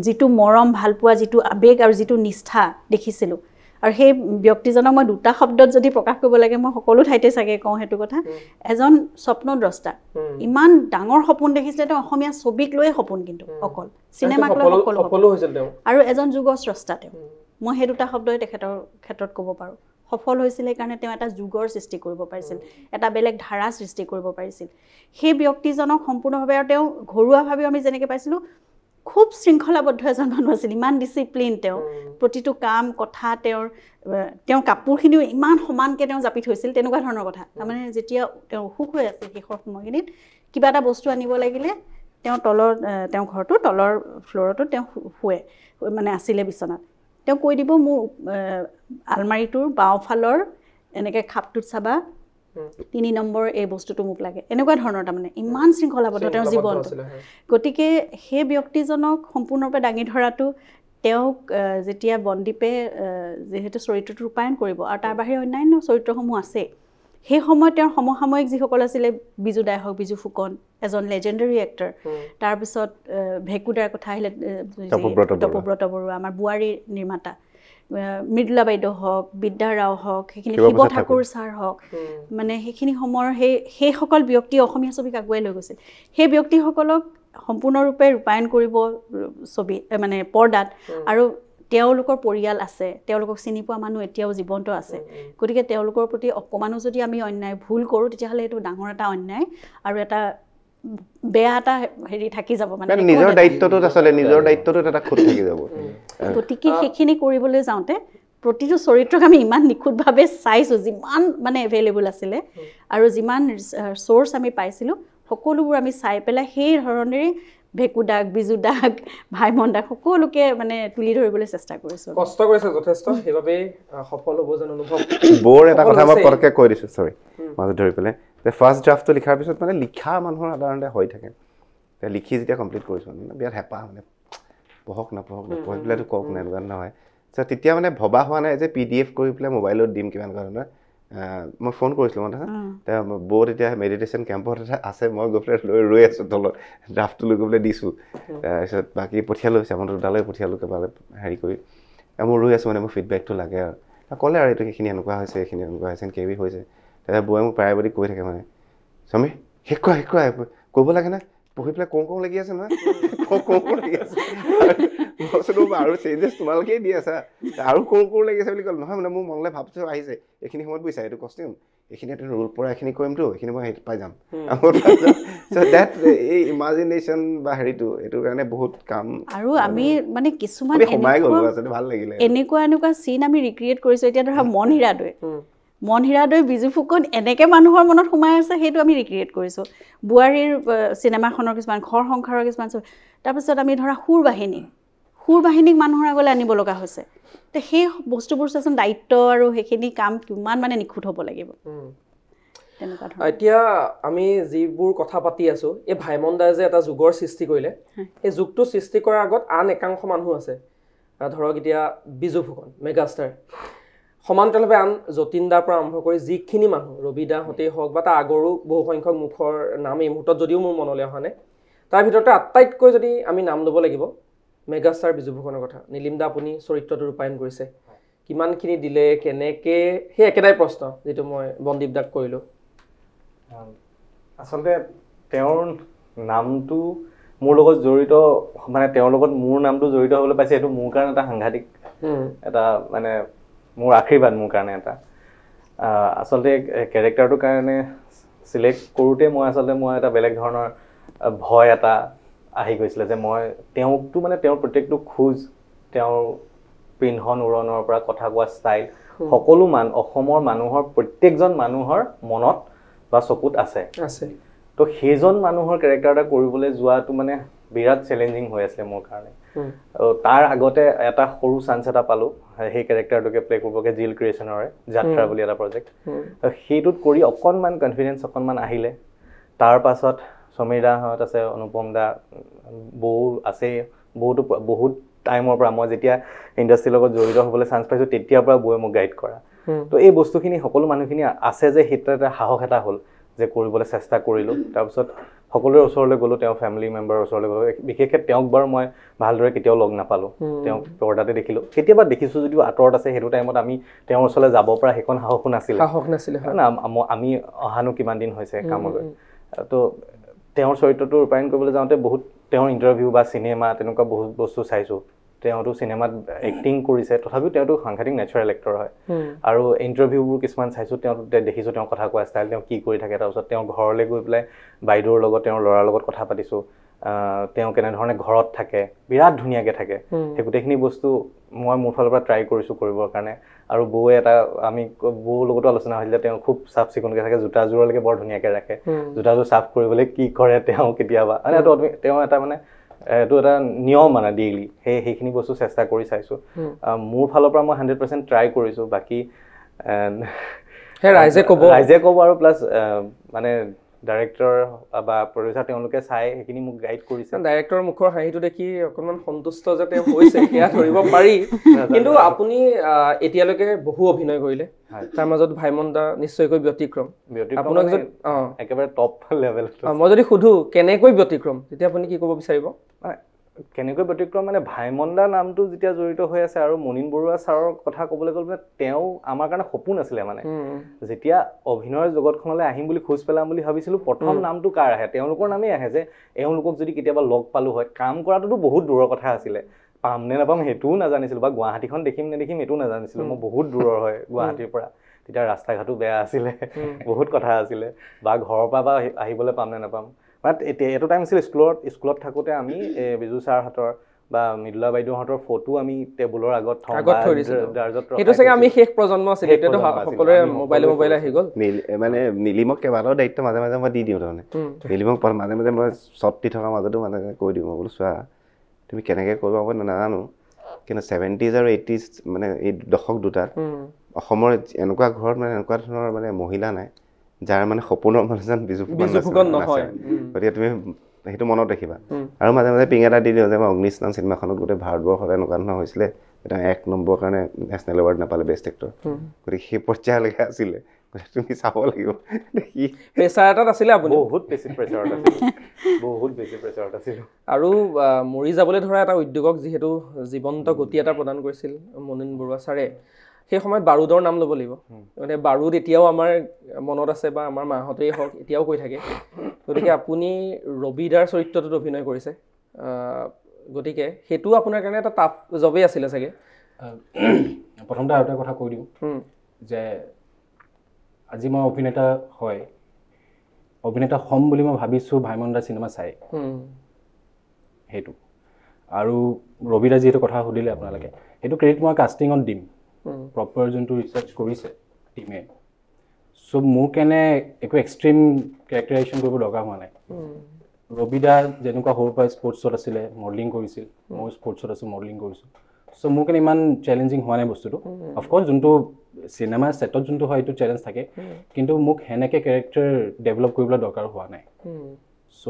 যিটো মৰম ভালপোৱা যিটো আৱেগ আৰু যিটো নিষ্ঠা দেখিছিলোঁ আৰু সেই ব্যক্তিজনক মই দুটা শব্দত যদি প্ৰকাশ কৰিব লাগে মই সকলো ঠাইতে চাগে কওঁ সেইটো কথা এজন স্বপ্নদ্ৰষ্টা ইমান ডাঙৰ সপোন দেখিছিলে তেওঁ অসমীয়া ছবিক লৈয়ে সপোন কিন্তু অকল চিনেমাক লৈ সকলো হৈছিল তেওঁ আৰু এজন যুগস্ৰষ্টা তেওঁ মই সেই দুটা শব্দই তেখেতৰ ক্ষেত্ৰত ক'ব পাৰোঁ সফল হৈছিল সেইকাৰণে তেওঁ এটা যুগৰ সৃষ্টি কৰিব পাৰিছিল এটা বেলেগ ধাৰা সৃষ্টি কৰিব পাৰিছিল সেই ব্যক্তিজনক সম্পূৰ্ণভাৱে আৰু তেওঁ ঘৰুৱাভাৱেও আমি যেনেকৈ পাইছিলোঁ খুব শৃংখলাবদ্ধ এজন মানুহ আছিল ইমান ডিচিপ্লিন তেওঁ প্ৰতিটো কাম কথা তেওঁৰ কাপোৰখিনিও ইমান সমানকৈ তেওঁ জাপি থৈছিল তেনেকুৱা ধৰণৰ কথা তাৰমানে যেতিয়া তেওঁ অসুখ হৈ আছিল শেষৰ সময়খিনিত কিবা এটা বস্তু আনিব লাগিলে তেওঁ তেওঁ ঘৰটোৰ তলৰ ফ্ল'ৰতো তেওঁ শুৱে মানে আছিলে বিচনাত তেওঁ কৈ দিব মোৰ আলমাৰিটোৰ বাওঁফালৰ এনেকৈ খাপটোত চাবা 3 নম্বৰ এই বস্তুটো মোক লাগে এনেকুৱা ধৰণৰ তাৰমানে ইমান শৃংখলাবদ্ধ তেওঁৰ জীৱনটো গতিকে সেই ব্যক্তিজনক সম্পূৰ্ণৰূপে দাঙি ধৰাটো তেওঁক যেতিয়া বন্দীপে যিহেতু চৰিত্ৰটো ৰূপায়ণ কৰিব আৰু তাৰ বাহিৰে অন্যান্য চৰিত্ৰসমূহ আছে সেই সময়ত তেওঁৰ সমসাময়িক যিসকল আছিলে বিজু দাই হওক বিজু ফুকন এজন লেজেণ্ডাৰী এক্টৰ তাৰপিছত ভেকুদাৰ কথা আহিলে তপব্ৰত বৰুৱা আমাৰ বোৱাৰীৰ নিৰ্মাতা মৃদুলা বাইদেউ হওক বিদ্যা ৰাও হওক সেইখিনি শিৱ ঠাকুৰ ছাৰ হওক মানে সেইখিনি সময়ৰ সেইসকল ব্যক্তি অসমীয়া ছবিক আগুৱাই লৈ গৈছিল সেই ব্যক্তিসকলক সম্পূৰ্ণৰূপে ৰূপায়ণ কৰিব ছবি মানে পৰ্দাত আৰু তেওঁলোকৰ পৰিয়াল আছে তেওঁলোকক চিনি পোৱা মানুহ এতিয়াও জীৱন্ত আছে গতিকে তেওঁলোকৰ প্ৰতি অকণমানো যদি আমি অন্যায় ভুল কৰোঁ তেতিয়াহ'লে এইটো ডাঙৰ এটা অন্যায় আৰু এটা বেয়া এটা হেৰি থাকি যাব মানে নিজৰ দায়িত্বটোত এটা খুঁত থাকি যাব গতিকে সেইখিনি কৰিবলৈ যাওঁতে প্ৰতিটো চৰিত্ৰক আমি ইমান নিখুঁতভাৱে চাইছোঁ যিমান মানে এভেইলেবল আছিলে আৰু যিমান চ'ৰ্চ আমি পাইছিলোঁ সকলোবোৰ আমি চাই পেলাই সেই ধৰণেৰে ভেকুদাক বিজুদাক ভাইমন দাক সকলোকে মানে তুলি ধৰিবলৈ চেষ্টা কৰিছোঁ কষ্ট কৰিছে যথেষ্ট সেইবাবেই সফল হ'ব যেন অনুভৱ বৰ এটা কথা মই পটককৈ কৈ দিছোঁ চৰি মাজত ধৰি পেলাই যে ফাৰ্ষ্ট ড্ৰাফ্টটো লিখাৰ পিছত মানে লিখা মানুহৰ সাধাৰণতে হৈ থাকে লিখি যেতিয়া কমপ্লিট কৰিছোঁ মানে বিৰাট হেঁপাহ মানে পঢ়ক পঢ়ি পেলাইতো কওক নাই এনেকুৱা নহয় তেতিয়া মানে ভবা হোৱা নাই যে PDF কৰি পেলাই মোবাইলত দিম কিমান ধৰণৰ মই ফোন কৰিছিলোঁ মানে বৌ তেতিয়া মেডিটেশ্যন কেম্পত এটা আছে মই গৈ পেলাই লৈ ৰৈ আছোঁ তলত ড্ৰাফ্টটো লৈ গৈ পেলাই দিছোঁ তাৰপিছত বাকী পঠিয়ালোঁ শ্যামন্ত দুটালৈ পঠিয়ালোঁ কেইবালে হেৰি কৰি মই ৰৈ আছোঁ মানে মোৰ ফিডবেকটো লাগে আৰু ক'লে আৰু এইটো সেইখিনি এনেকুৱা হৈছে এইখিনি এনেকুৱা হৈছে কেবি হৈছে তাৰপিছত বৌয়ে মোক প্ৰায় বুলি কৈ থাকে মানে সমীৰ শেষ কৰা কৰিব লাগে না পঢ়ি পেলাই কওঁ লাগি আছে নহয় কওঁ লাগি আছে আৰু চেঞ্জেছ তোমালোকেই দি আছা আৰু কওঁ লাগি আছে বুলি ক'লে নহয় মানে মোৰ মনলৈ ভাবটো আহিছে এইখিনি সময়ত বুজিছা এইটো কষ্টিউম এইখিনি এটা ৰোল পৰা এইখিনি কৰিমতো এইখিনি মই সেইটো পাই যাম ডেট এই ইমাজিনেশ্যন বা হেৰিটো এইটোৰ কাৰণে বহুত কাম আৰু আমি মানে কিছুমান সোমাই গ'লো আচলতে ভাল লাগিলে এনেকুৱা চিন আমি ৰিক্ৰিয়েট কৰিছোঁ এতিয়া ধৰা মন হীৰাদৈ বিজু ফুকন এনেকৈ মানুহৰ মনত সোমাই আছে সেইটো আমি ৰিক্ৰিয়েট কৰিছোঁ বোৱাৰীৰ চিনেমাখনৰ কিছুমান ঘৰ সংসাৰৰ কিছুমান তাৰপিছত আমি ধৰা সুৰ বাহিনীক মানুহৰ আগলৈ আনিব লগা হৈছে তো সেই বস্তুবোৰ চোৱাচোন দায়িত্ব আৰু সেইখিনি কাম কিমান মানে নিখুঁত হ'ব লাগিব তেনেকুৱা ধৰণৰ এতিয়া আমি যিবোৰ কথা পাতি আছোঁ এই ভাইমন দাই যে এটা যুগৰ সৃষ্টি কৰিলে সেই যুগটো সৃষ্টি কৰাৰ আগত আন একাংশ মানুহ আছে ধৰক এতিয়া বিজু ফুকন মেগাষ্টাৰ সমান্তৰালভাৱে আন যতীন দাৰ পৰা আৰম্ভ কৰি যিখিনি মানুহ ৰবি দাহঁতেই হওক বা তাৰ আগৰো বহুসংখ্যক মুখৰ নাম এই মুহূৰ্তত যদিও মোৰ মনলৈ অহা নাই তাৰ ভিতৰতে আটাইতকৈ যদি আমি নাম ল'ব লাগিব মেগাষ্টাৰ বিজু ফুকনৰ কথা নীলিম দা আপুনি চৰিত্ৰটো ৰূপায়ণ কৰিছে কিমানখিনি দিলে কেনেকৈ সেই একেটাই প্ৰশ্ন যিটো মই বন্দীপ দাক কৰিলোঁ আচলতে তেওঁৰ নামটো মোৰ লগত জড়িত মানে তেওঁৰ লগত মোৰ নামটো জড়িত হ'বলৈ পাইছে এইটো মোৰ কাৰণে এটা সাংঘাতিক এটা মানে মোৰ আশীৰ্বাদ মোৰ কাৰণে এটা আচলতে কেৰেক্টাৰটোৰ কাৰণে চিলেক্ট কৰোঁতে মই এটা বেলেগ ধৰণৰ ভয় এটা আহি গৈছিলে যে মই তেওঁকতো মানে তেওঁৰ প্ৰত্যেকটো খোজ তেওঁৰ পিন্ধন উৰণৰ পৰা কথা কোৱা ষ্টাইল সকলো অসমৰ মানুহৰ প্ৰত্যেকজন মানুহৰ মনত বা চকুত আছে তো সেইজন মানুহৰ কেৰেক্টাৰ এটা কৰিবলৈ যোৱাটো মানে বিৰাট চেলেঞ্জিং হৈ আছিলে মোৰ কাৰণে তাৰ আগতে এটা সৰু চান্স এটা পালোঁ সেই কেৰেক্টাৰটোকে প্লে কৰিবগৈ জিল ক্ৰিয়েশ্যনৰে যাত্ৰা বুলি এটা প্ৰজেক্ট সেইটোত কৰি অকণমান কনফিডেঞ্চ অকণমান আহিলে তাৰ পাছত সমীৰ দাহঁত আছে অনুপম দা বৌ আছে বৌটো বহুত টাইমৰ পৰা মই যেতিয়া ইণ্ডাষ্ট্ৰীৰ লগত জড়িত হ'বলৈ চান্স পাইছোঁ তেতিয়াৰ পৰা বৌয়ে মোক গাইড কৰা তো এই বস্তুখিনি সকলো মানুহখিনি আছে যে সেইটো এটা সাহস এটা হ'ল যে কৰিবলৈ চেষ্টা কৰিলোঁ তাৰপিছত সকলোৰে ওচৰলৈ গ'লোঁ তেওঁৰ ফেমিলি মেম্বাৰৰ ওচৰলৈ গ'লোঁ বিশেষকৈ তেওঁক বাৰু মই ভালদৰে কেতিয়াও লগ নাপালোঁ তেওঁক পৰ্দাতে দেখিলোঁ কেতিয়াবা দেখিছোঁ যদিও আঁতৰত আছে সেইটো টাইমত আমি তেওঁৰ ওচৰলৈ যাব পৰা সেইখন সাহসো নাছিলে না আমি অহানো কিমান দিন হৈছে কামলৈ তো তেওঁৰ চৰিত্ৰটো ৰূপায়ণ কৰিবলৈ যাওঁতে বহুত তেওঁৰ ইণ্টাৰভিউ বা চিনেমা তেনেকুৱা বহুত বস্তু চাইছোঁ তেওঁতো চিনেমাত এক্টিং কৰিছে তথাপিও তেওঁতো সাংঘাতিক নেচাৰেল এক্টৰ হয় আৰু ইণ্টাৰভিউবোৰ কিছুমান চাইছোঁ তেওঁ দেখিছোঁ তেওঁ কথা কোৱা ষ্টাইল তেওঁ কি কৰি থাকে তাৰপিছত তেওঁ ঘৰলৈ গৈ পেলাই বাইদেউৰ লগত তেওঁৰ ল'ৰাৰ লগত কথা পাতিছোঁ তেওঁ কেনেধৰণে ঘৰত থাকে বিৰাট ধুনীয়াকৈ থাকে সেই গোটেইখিনি বস্তু মই মোৰ ফালৰ পৰা ট্ৰাই কৰিছোঁ কৰিবৰ কাৰণে আৰু বৌয়ে এটা আমি বৌৰ লগতো আলোচনা হৈছিলে তেওঁ খুব চাফ চিকুণকৈ থাকে জোতাযোৰলৈকে বৰ ধুনীয়াকৈ ৰাখে জোতাযোৰ চাফ কৰিবলৈ কি কৰে তেওঁ কেতিয়াবা মানে তেওঁ এটা মানে এইটো এটা নিয়ম মানে ডেইলি সেইখিনি বস্তু চেষ্টা কৰি চাইছোঁ মোৰ ফালৰ পৰা মই 100% ট্ৰাই কৰিছোঁ বাকী ৰাইজে ক'ব আৰু প্লাছ মানে ডাইৰেক্টৰ বা প্ৰডিউচাৰ তেওঁলোকে চাই সেইখিনি মোক গাইড কৰিছে ডাইৰেক্টৰৰ মুখৰ হাঁহিটো দেখি অকণমান সন্তুষ্ট যে তেওঁ হৈছে সেয়া ধৰিব পাৰি কিন্তু আপুনি এতিয়ালৈকে বহু অভিনয় কৰিলে তাৰ মাজত ভাইমন দা নিশ্চয়কৈ ব্যতিক্ৰম আপোনাক যদি একেবাৰে টপ লেভেল মই যদি সুধো কেনেকৈ ব্যতিক্ৰম তেতিয়া আপুনি কি ক'ব বিচাৰিব কেনেকৈ ব্যতিক্ৰম মানে ভাইমন দা নামটো যেতিয়া জড়িত হৈ আছে আৰু মুনীন বৰুৱা ছাৰৰ কথা ক'বলৈ গ'লে তেওঁ আমাৰ কাৰণে সপোন আছিলে মানে যেতিয়া অভিনয়ৰ জগতখনলৈ আহিম বুলি খোজ পেলাম বুলি ভাবিছিলোঁ প্ৰথম নামটো কাৰ আহে তেওঁলোকৰ নামেই আহে যে এওঁলোকক যদি কেতিয়াবা লগ পালোঁ হয় কাম কৰাটোতো বহুত দূৰৰ কথা আছিলে পাম নে নাপাম সেইটোও নাজানিছিলোঁ বা গুৱাহাটীখন দেখিম নেদেখিম এইটোও নাজানিছিলোঁ মই বহুত দূৰৰ হয় গুৱাহাটীৰ পৰা তেতিয়া ৰাস্তা ঘাটো বেয়া আছিলে বহুত কথা আছিলে বা ঘৰৰ পৰা বা আহিবলৈ পাম নে নাপাম বাট এইটো টাইম আছিল স্কুলত থাকোঁতে আমি বিজু ছাৰহঁতৰ বা মৃদুলা বাইদেউহঁতৰ ফটো আমি টেবুলৰ আগত সেইটো চাগে আমি শেষ প্ৰজন্ম আছিল এতিয়াতো সকলোৰে মোবাইলে আহি গ'ল মানে নীলিমক কেইবাটাও দায়িত্ব মাজে মাজে মই দি দিওঁ তাৰমানে নীলিমক মাজে মাজে মই শ্বট দি থকা মাজতো মানে কৈ দিওঁ মই বোলো চোৱা তুমি কেনেকৈ কৰিবা মই নাজানো কিন্তু 70s আৰু 80s মানে এই দশক দুটাত অসমৰ এনেকুৱা ঘৰত মানে এনেকুৱা ধৰণৰ মানে মহিলা নাই যাৰ মানে সপোনৰ মানুহজন বিজু ফুকন নহয় গতিকে তুমি সেইটো মনত ৰাখিবা আৰু মাজে মাজে পিং এটা দি দিওঁ যে মই অগ্নিস্নান চিনেমাখনত গোটেই ভাৰতবৰ্ষত এনেকুৱা ধৰণৰ হৈছিলে এটা 1 নম্বৰ কাৰণে নেশ্যনেল এৱাৰ্ড নাপালে বেষ্ট এক্টৰ গতিকে সেই পৰ্যায়লৈকে আছিলে তুমি চাব লাগিব দেখি প্ৰেছাৰ এটাত আছিলে আপুনি বহুত বেছি প্ৰেছাৰত আছিলোঁ বহুত বেছি প্ৰেছাৰত আছিলোঁ আৰু মৰি যাবলৈ ধৰা এটা উদ্যোগক যিহেতু জীৱন্ত গতি এটা প্ৰদান কৰিছিল মনিন বৰুৱা ছাৰে সেই সময়ত বাৰুদৰ নাম ল'ব লাগিব মানে বাৰুদ এতিয়াও আমাৰ মনত আছে বা আমাৰ মাহঁতেই হওক এতিয়াও কৈ থাকে গতিকে আপুনি ৰবিদাৰ চৰিত্ৰটোত অভিনয় কৰিছে গতিকে সেইটো আপোনাৰ কাৰণে এটা টাফ জবেই আছিলে চাগে প্ৰথমতে আৰু এটা কথা কৈ দিওঁ যে আজি মই অভিনেতা হ'ম বুলি মই ভাবিছোঁ ভাইমন দাৰ চিনেমা চাই সেইটো আৰু ৰবিদাৰ যিহেতু কথা সুধিলে আপোনালোকে সেইটো ক্ৰেডিট মই কাষ্টিঙত দিম প্ৰপাৰ যোনটো ৰিচাৰ্চ কৰিছে টিমে চ' মোৰ কেনে একো এক্সট্ৰিম কেৰেক্টাৰাইজেশ্যন কৰিব দৰকাৰ হোৱা নাই ৰবিদা যেনেকুৱা সৰুৰ পৰা স্পৰ্টছত আছিলে মডেলিং কৰিছিল ময়ো স্পৰ্টছত আছোঁ মডেলিং কৰিছোঁ চ' মোৰ কাৰণে ইমান চেলেঞ্জিং হোৱা নাই বস্তুটো অফক'ৰ্ছ যোনটো চিনেমা ছেটত যোনটো হয় সেইটো চেলেঞ্জ থাকে কিন্তু মোক সেনেকৈ কেৰেক্টাৰ ডেভেলপ কৰিবলৈ দৰকাৰ হোৱা নাই চ'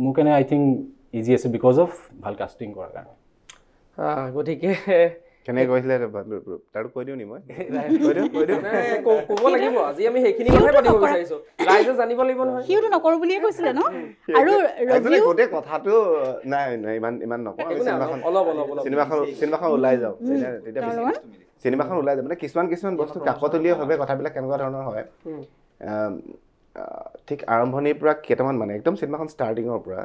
মোৰ কাৰণে আই থিংক ইজি আছে বিকজ অফ ভাল কাষ্টিং কৰাৰ কাৰণে গতিকে কেনেকৈ কৈছিলে তাৰো কৈ দিওঁ নি মই ক'ব লাগিব আজি আমি সেইখিনি কথাই পাতিব বিচাৰিছোঁ ৰাইজে জানিব লাগিব নহয় সিওতো নকৰোঁ বুলিয়ে কৈছিলে ন আৰু গোটেই কথাটো নাই ইমান নকওঁ চিনেমাখন ওলাই যাওঁ তেতিয়া চিনেমাখন ওলাই যাওঁ মানে কিছুমান বস্তু কাকতলীয়ভাৱে কথাবিলাক কেনেকুৱা ধৰণৰ হয় ঠিক আৰম্ভণিৰ পৰা কেইটামান মানে একদম চিনেমাখন ষ্টাৰ্টিঙৰ পৰা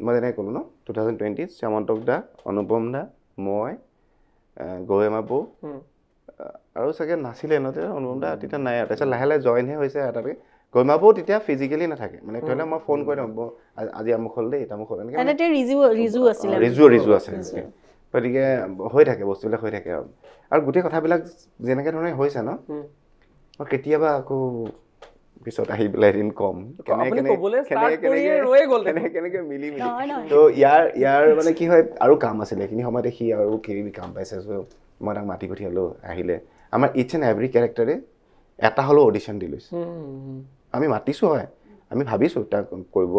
মই যেনেকৈ ক'লোঁ ন 2020 শ্যামন্তক দা অনুপম দা মই গৌৰীমা বৌ আৰু চাগে নাছিলে ন অনুপম দা তেতিয়া নাই আৰু তাৰপিছত লাহে লাহে জইনহে হৈছে এটাকে গৌৰীমা বৌ তেতিয়া ফিজিকেলি নাথাকে মানে ধৰি লওক মই ফোন কৰি দিওঁ আজি আমুক হ'ল দেই তামুক হ'ল এনেকৈ ৰিজু আছে গতিকে হৈ থাকে বস্তুবিলাক হৈ থাকে আৰু গোটেই কথাবিলাক যেনেকৈ ধৰণে হৈছে ন মই কেতিয়াবা আকৌ পিছত আহি পেলাই এদিন কম কেনেকৈ মিলি তো ইয়াৰ মানে কি হয় আৰু কাম আছিলে এইখিনি সময়তে সি আৰু কিবি কাম পাইছে চ' মই তাক মাতি পঠিয়ালোঁ আহিলে আমাৰ ইটছ এণ্ড এভৰি কেৰেক্টাৰে এটা হ'লেও অডিশ্যন দি লৈছে আমি মাতিছোঁ হয় আমি ভাবিছোঁ তাক কৰিব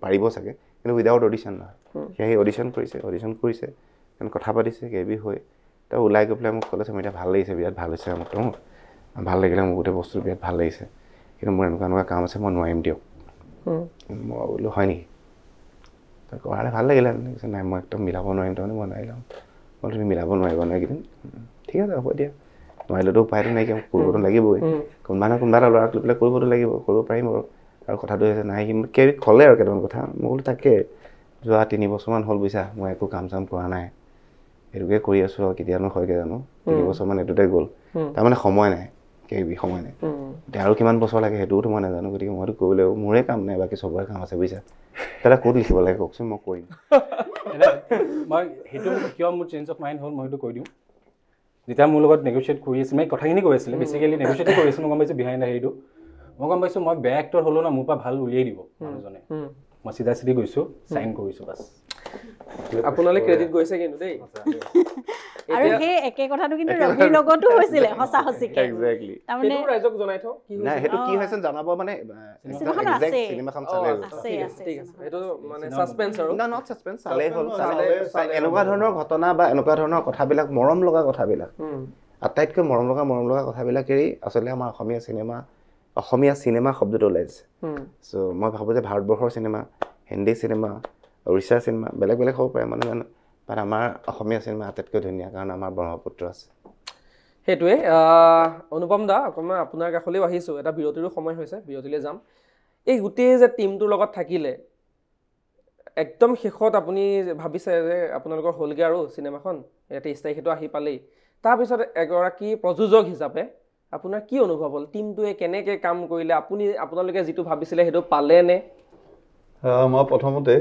পাৰিব চাগে কিন্তু উইদাউট অডিশ্যন নহয় সেই অডিশ্যন কৰিছে কথা পাতিছে কেবি হৈ তাৰ ওলাই গৈ পেলাই মোক ক'লে মোৰ এতিয়া ভাল লাগিছে বিৰাট ভাল হৈছে মোক ভাল লাগিলে মোৰ গোটেই বস্তু বিৰাট ভাল লাগিছে কিন্তু মোৰ এনেকুৱা কাম আছে মই নোৱাৰিম দিয়ক মই বোলো হয় নেকি তই কৰালে ভাল লাগিলে নাই মই একদম মিলাব নোৱাৰিম তাৰমানে মই নাই লওঁ মই তুমি মিলাব নোৱাৰিবা নাই এইকেইদিন ঠিক আছে হ'ব দিয়া নোৱাৰিলেতো উপায়টো নাইকিয়া কৰিবতো লাগিবই কোনোবা এটা ল'ৰাক লৈ পেলাই কৰিবতো লাগিব কৰিব পাৰিম আৰু কথাটো হৈছে নাই সি ক'লে আৰু কেইটামান কথা মই বোলো তাকে যোৱা 3 বছৰমান হ'ল বুজিছা মই একো কাম চাম কৰা নাই এইটোকে কৰি আছোঁ আৰু কেতিয়ানো হয়গৈ জানো 3 বছৰমান এইটোতে গ'ল তাৰমানে সময় নাই সময় নাই এতিয়া আৰু কিমান বছৰ লাগে সেইটোওতো মই নাজানো গতিকে মইতো কৰিবলৈ মোৰে কাম নাই বাকী চবৰে কাম আছে বুজিছা দাদা ক'ত লিখিব লাগে কওকচোন মই কৰিম মই সেইটো কিয় মোৰ চেঞ্জ অফ মাইণ্ড হ'ল মই সেইটো কৈ দিওঁ যেতিয়া মোৰ লগত নেগচিয়েট কৰি আছিলে মানে কথাখিনি কৈ আছিলে বেচিকেলি নেগচিয়েটে কৰি আছিলোঁ মই গম পাইছোঁ বিহাইণ্ড হেৰিটো মই গম পাইছোঁ মই বেয়া এক্টৰ হ'লেও না মোৰ পৰা ভাল উলিয়াই দিব মানুহজনে মই চিধা গৈছোঁ চাইন কৰিছোঁ বাছ আপোনালৈ ক্ৰেডিট গৈছে কিন্তু দেই আৰু সেই একে কথাটো কিন্তু ৰবিৰ লগতো হৈছিলে সঁচা সঁচিকে এক্সেক্টলি তাৰমানে ৰাইজক জনাই থওঁ কি নাই সেইটো কি হৈছে জনাব মানে চিনেমাখন চালে ঠিক আছে এইটো মানে সাসপেন্স আৰু না নট সাসপেন্স চালে হ'ল এনেকুৱা ধৰণৰ ঘটনা বা এনেকুৱা ধৰণৰ কথাবিলাক মৰম লগা কথাবিলাক আটাইতকৈ মৰম লগা কথাবিলাকেই আচলতে আমাৰ অসমীয়া চিনেমা শব্দটো ওলাইছে চ' মই ভাবোঁ যে ভাৰতবৰ্ষৰ চিনেমা হিন্দী চিনেমা উৰিষ্যাৰ চিনেমা বেলেগ হ'ব পাৰে মানে জানো বাট আমাৰ অসমীয়া চিনেমা আটাইতকৈ ধুনীয়া কাৰণ আমাৰ ব্ৰহ্মপুত্ৰ আছে সেইটোৱে অনুপম দা অকণমান আপোনাৰ কাষলৈও আহিছোঁ এটা বিৰতিৰো সময় হৈছে বিৰতিলৈ যাম এই গোটেই যে টীমটোৰ লগত থাকিলে একদম শেষত আপুনি ভাবিছে যে আপোনালোকৰ হ'লগৈ আৰু চিনেমাখন 23 তাৰিখেতো আহি পালেই তাৰপিছত এগৰাকী প্ৰযোজক হিচাপে আপোনাৰ কি অনুভৱ হ'ল টীমটোৱে কেনেকৈ কাম কৰিলে আপোনালোকে যিটো ভাবিছিলে সেইটো পালেনে মই প্ৰথমতে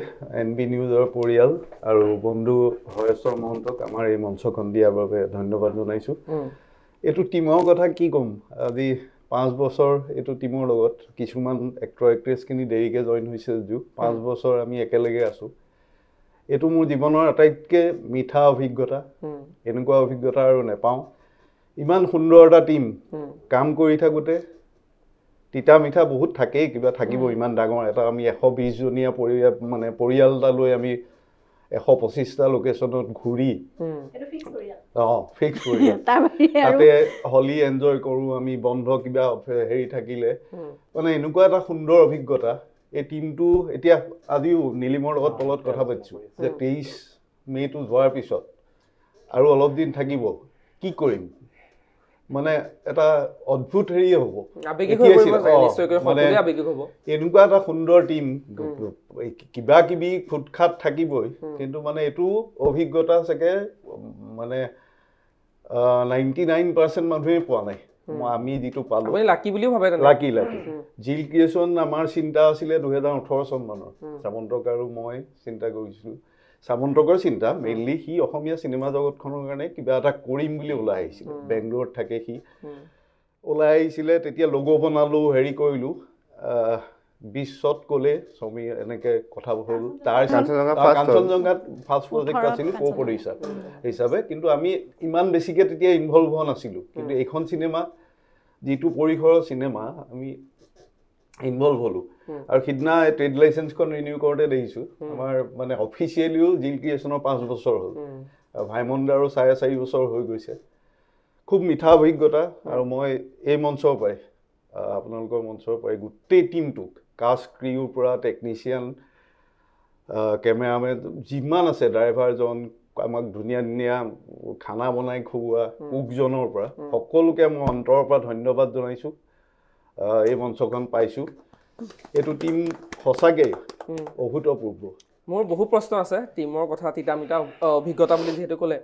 NB নিউজৰ পৰিয়াল আৰু বন্ধু হৰেশ্বৰ মহন্তক আমাৰ এই মঞ্চখন দিয়াৰ বাবে ধন্যবাদ জনাইছোঁ এইটো টীমৰ কথা কি ক'ম আজি 5 বছৰ এইটো টীমৰ লগত কিছুমান এক্টৰ এক্ট্ৰেছখিনি দেৰিকৈ জইন হৈছে যদিও 5 বছৰ আমি একেলগে আছোঁ এইটো মোৰ জীৱনৰ আটাইতকৈ মিঠা অভিজ্ঞতা এনেকুৱা অভিজ্ঞতা আৰু নাপাওঁ ইমান সুন্দৰ এটা টীম কাম কৰি থাকোঁতে তিতা মিঠা বহুত থাকেই কিবা থাকিব ইমান ডাঙৰ এটা আমি 120 জনীয়া পৰিয়াল এটা লৈ আমি 125টা লোকেশ্যনত ঘূৰি ফিক্স কৰি তাতে হলি এনজয় কৰোঁ আমি বন্ধ কিবা হেৰি থাকিলে মানে এনেকুৱা এটা সুন্দৰ অভিজ্ঞতা এই টিমটো এতিয়া আজিও নীলিমৰ লগত তলত কথা পাতিছোঁ যে 23 মে'টো যোৱাৰ পিছত আৰু অলপ দিন থাকিব কি কৰিম মানে এটা অদ্ভুত হেৰি হ'ব মানে এনেকুৱা এটা সুন্দৰ টিম কিবা কিবি খুটখাট থাকিবই কিন্তু মানে এইটো অভিজ্ঞতা চাগে মানে 99% মানুহে পোৱা নাই আমি যিটো পালোঁ লাকি বুলিও ভাবে লাকি জিল ক্ৰিয়েশ্যন আমাৰ চিন্তা আছিলে 2018 চন মানৰ সামন্তক আৰু মই চিন্তা কৰিছিলোঁ সামন্তকৰ চিন্তা মেইনলি সি অসমীয়া চিনেমা জগতখনৰ কাৰণে কিবা এটা কৰিম বুলি ওলাই আহিছিলে বেংগলোৰত থাকে সি ওলাই আহিছিলে তেতিয়া লগো বনালোঁ হেৰি কৰিলোঁ 20ত ক'লে সমী এনেকৈ কথা হ'ল তাৰ কাঞ্চনজংঘাত ফাৰ্ষ্ট প্ৰজেক্ট আছিল কো প্ৰডিউচাৰ হিচাপে কিন্তু আমি ইমান বেছিকৈ তেতিয়া ইনভলভ হোৱা নাছিলোঁ কিন্তু এইখন চিনেমা যিটো পৰিসৰৰ চিনেমা আমি ইনভলভ হ'লোঁ আৰু সিদিনা ট্ৰেড লাইচেঞ্চখন ৰিনিউ কৰোঁতে দেখিছোঁ আমাৰ মানে অফিচিয়েলিও জিল ক্ৰিয়েশ্যনৰ 5 বছৰ হ'ল ভাইমন্দাৰো 4.5 বছৰ হৈ গৈছে খুব মিঠা অভিজ্ঞতা আৰু মই এই মঞ্চৰ পৰাই আপোনালোকৰ মঞ্চৰ পৰাই গোটেই টিমটোক কাষ্ট ক্ৰিউৰ পৰা টেকনিচিয়ান কেমেৰামেন যিমান আছে ড্ৰাইভাৰজন আমাক ধুনীয়া ধুনীয়া খানা বনাই খুওৱা কুকজনৰ পৰা সকলোকে মই অন্তৰৰ পৰা ধন্যবাদ জনাইছোঁ এই মঞ্চখন পাইছোঁ এইটো টিম সঁচাকৈ অভূতপূৰ্ব মোৰ বহু প্ৰশ্ন আছে টিমৰ কথা তিতামিতা অভিজ্ঞতা বুলি যিহেতু ক'লে